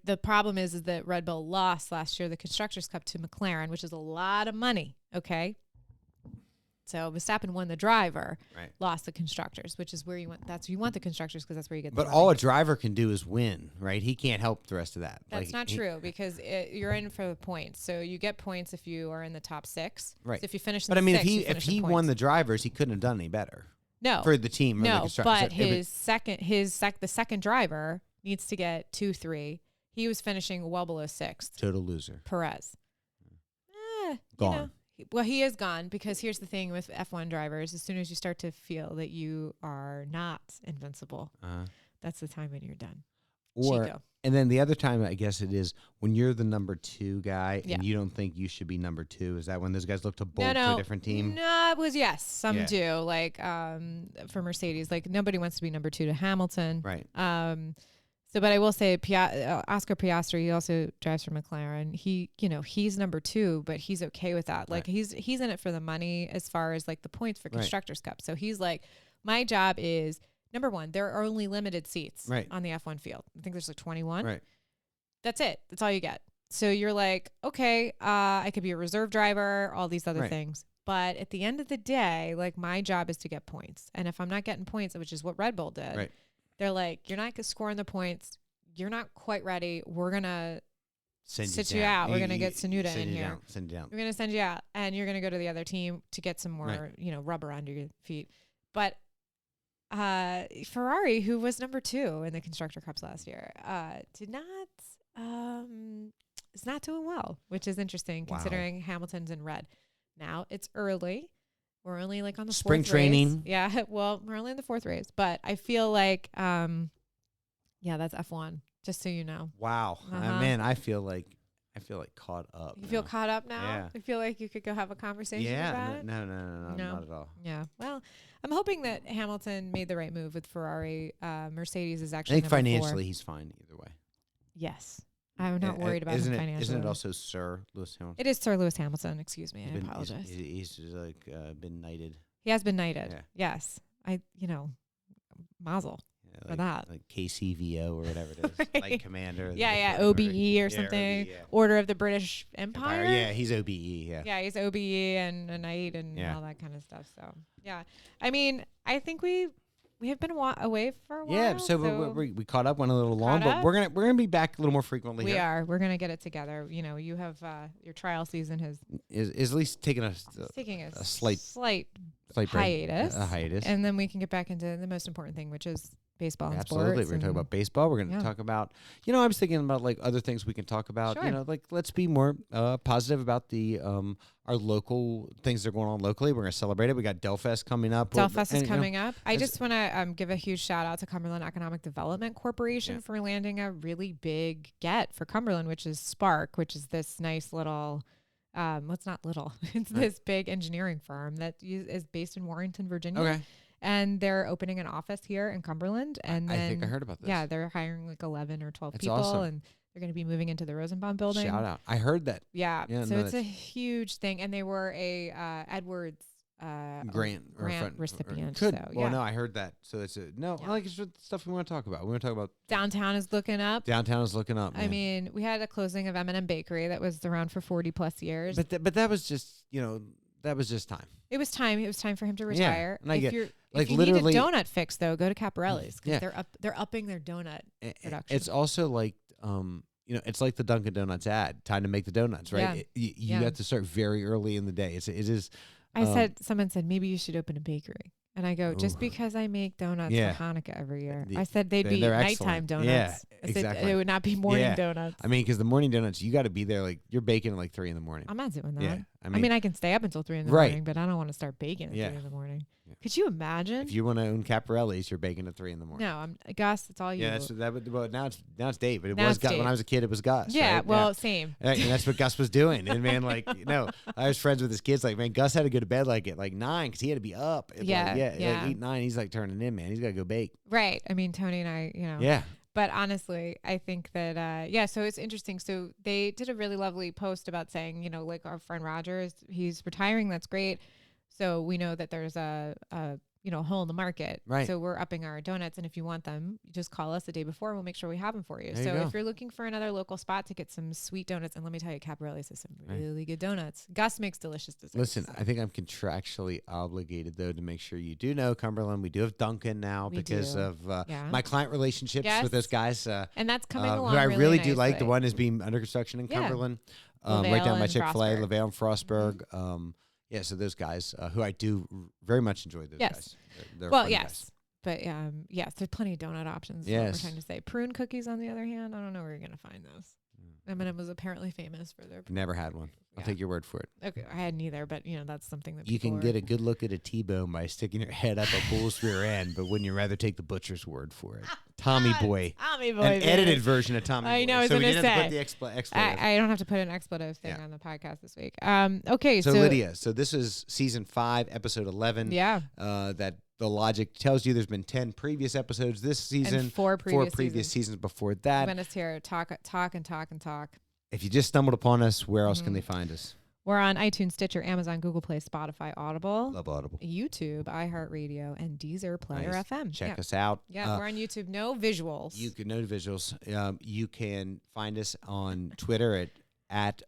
the problem is that Red Bull lost last year the Constructors' Cup to McLaren, which is a lot of money, okay? So Verstappen won the driver, lost the constructors, which is where you want. That's where you want the constructors, because that's where you get. But all a driver can do is win, right? He can't help the rest of that. That's not true, because you're in for the points. So you get points if you are in the top 6. Right. So if you finish, but I mean, if he won the drivers, he couldn't have done any better. No. For the team. Or the constructors. But the second driver needs to get 2, 3. He was finishing well below 6th. Total loser. Perez. Gone. Well, he is gone, because here's the thing with F1 drivers. As soon as you start to feel that you are not invincible, that's the time when you're done. And then the other time, I guess it is when you're the number 2 guy and you don't think you should be number 2. Is that when those guys look to bolt to a different team? No, it was, yes. Some do. Like for Mercedes, like nobody wants to be number 2 to Hamilton. Right. But I will say, Oscar Piastri, he also drives for McLaren. He's number 2, but he's okay with that. Like he's in it for the money as far as like the points for Constructors' Cup. So he's like, my job is number one, there are only limited seats right. on the F1 field. I think there's like 21. Right. That's it. That's all you get. So you're like, okay, I could be a reserve driver, all these other things. But at the end of the day, like my job is to get points. And if I'm not getting points, which is what Red Bull did, they're like, you're not scoring the points. You're not quite ready. We're going to sit you out. We're going to get Tsunoda in here. Send you down. We're going to send you out. And you're going to go to the other team to get some more, rubber under your feet. But Ferrari, who was number 2 in the Constructor Cups last year, is not doing well, which is interesting considering Hamilton's in red. Now it's early. We're only like on the spring 4th training. race. Yeah, well, we're only in the 4th race, but I feel like, that's F1. Just so you know. Wow, man, I feel like caught up. You feel caught up now? Yeah. I feel like you could go have a conversation about it? No, not at all. Yeah. Well, I'm hoping that Hamilton made the right move with Ferrari. Mercedes is actually I think financially 4. he's fine either way. Yes. I'm not worried about him financially. Isn't it also Sir Lewis Hamilton? It is Sir Lewis Hamilton. Excuse me. I apologize. He's like been knighted. He has been knighted. Yeah. Yes. Mazel. For that. Like KCVO or whatever it is. Like Commander. OBE or something. OBE, Order of the British Empire. Yeah, he's OBE, yeah. Yeah, he's OBE and a knight and all that kind of stuff. So, yeah. I mean, I think we have been away for a while. Yeah, so we caught up, went a little long, but we're gonna be back a little more frequently. We are. We're gonna get it together. You know, you have your trial season is at least taking a slight hiatus. A hiatus, and then we can get back into the most important thing, which is baseball and Absolutely. sports. We're going to talk about baseball. We're going to talk about, I was thinking about like other things we can talk about, sure. Like let's be more positive about the our local things that are going on locally. We're going to celebrate it. We got Delfest coming up. Delfest is coming up. I just want to give a huge shout out to Cumberland Economic Development Corporation for landing a really big get for Cumberland, which is Spark, which is this nice little, it's not little, it's this big engineering firm that is based in Warrenton, Virginia. Okay. And they're opening an office here in Cumberland. And then, I think I heard about this. Yeah, they're hiring like 11 or 12 That's people. Awesome. And they're going to be moving into the Rosenbaum building. Shout out. I heard that. Yeah. So it's a huge thing. And they were a Edwards grant recipient. No, I heard that. So it's I like it's stuff we want to talk about. We want to talk about downtown is looking up. Downtown is looking up. Man. I mean, we had a closing of M&M Bakery that was around for 40 plus years. But that was just that was just time. It was time. It was time for him to retire. Yeah, and if you need a donut fix, though, go to Caparelli's because they're upping their donut production. It's also like it's like the Dunkin' Donuts ad. Time to make the donuts, right? Yeah. You have to start very early in the day. It is. Someone said maybe you should open a bakery. And I go, just because I make donuts for Hanukkah every year. I said they'd be nighttime donuts. Yeah, exactly. It would not be morning donuts. I mean, because the morning donuts, you got to be there. Like, you're baking at like 3 a.m. I'm not doing that. Yeah, I mean, I can stay up until 3 a.m, right. but I don't want to start baking at 3 a.m. Yeah. Could you imagine? If you want to own Caparelli's, you're baking at 3 a.m. No, Gus, it's all you. Yeah, now it's Dave. But it was Gus. When I was a kid, it was Gus. Yeah, right? well, same. And that's what Gus was doing. And man, like, I was friends with his kids. Like, man, Gus had to go to bed like at 9 because he had to be up. At like 8, 9. He's like turning in, man. He's got to go bake. Right. I mean, Tony and I, Yeah. But honestly, I think that, so it's interesting. So they did a really lovely post about saying, like our friend Rogers, he's retiring. That's great. So we know that there's a hole in the market. Right. So we're upping our donuts. And if you want them, just call us the day before. We'll make sure we have them for you. There so you go. if you're looking for another local spot to get some sweet donuts, and let me tell you, Caparelli's has some really good donuts. Gus makes delicious desserts. Listen, I think I'm contractually obligated, though, to make sure you do know Cumberland. We do have Dunkin' now because of my client relationships with those guys. And that's coming along who I really do like. nicely. The one is being under construction in Cumberland. Right down by Chick-fil-A, LaVale and Frostburg. Mm-hmm. So those guys who I do very much enjoy those guys. They're yes. Guys. But there's plenty of donut options. Yes. What we're trying to say. Prune cookies, on the other hand, I don't know where you're going to find those. M&M was apparently famous for their. Never had one. I'll take your word for it. Okay, I hadn't either, but that's something that you can get a good look at a T-bone by sticking your head up a bull's rear end, but wouldn't you rather take the butcher's word for it? Tommy Boy. Tommy Boy. An edited version of Tommy Boy. I know. I was so we didn't didn't have to put the expletive. I don't have to put an expletive thing on the podcast this week. Okay. So Lydia, this is season 5, episode 11. Yeah. That the logic tells you there's been 10 previous episodes this season. And 4 previous seasons before that. When it's here, talk and talk and talk. If you just stumbled upon us, where else can they find us? We're on iTunes, Stitcher, Amazon, Google Play, Spotify, Audible. Love Audible. YouTube, iHeartRadio, and Deezer, Player FM. Check us out. Yeah, we're on YouTube. No visuals. No visuals. You can find us on Twitter at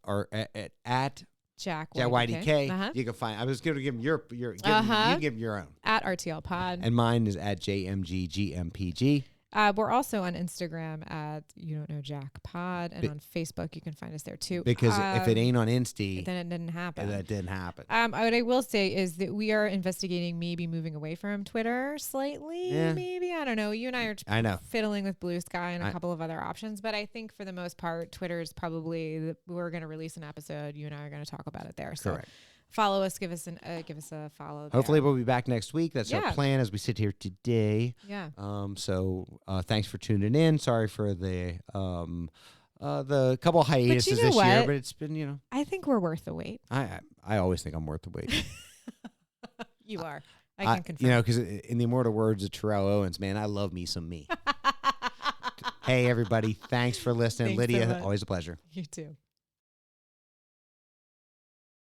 Jack YDK. You can find. I was going to give him you can give him your own at RTL Pod, and mine is at JMGGMPG. We're also on Instagram at You Don't Know Jack Pod, and on Facebook you can find us there too. Because if it ain't on Insta, then it didn't happen. That didn't happen. What I will say is that we are investigating maybe moving away from Twitter slightly. Yeah. Maybe, I don't know. You and I are fiddling with Blue Sky and a couple of other options, but I think for the most part, Twitter is probably we're going to release an episode. You and I are going to talk about it there. Correct. So follow us. Give us a follow. There. Hopefully we'll be back next week. That's our plan as we sit here today. Yeah. So thanks for tuning in. Sorry for the couple hiatuses this year, but it's been, I think we're worth the wait. I always think I'm worth the wait. You are. I can confirm. Because in the immortal words of Terrell Owens, man, I love me some me. Hey, everybody. Thanks for listening. Thanks Lydia, so much. Always a pleasure. You too.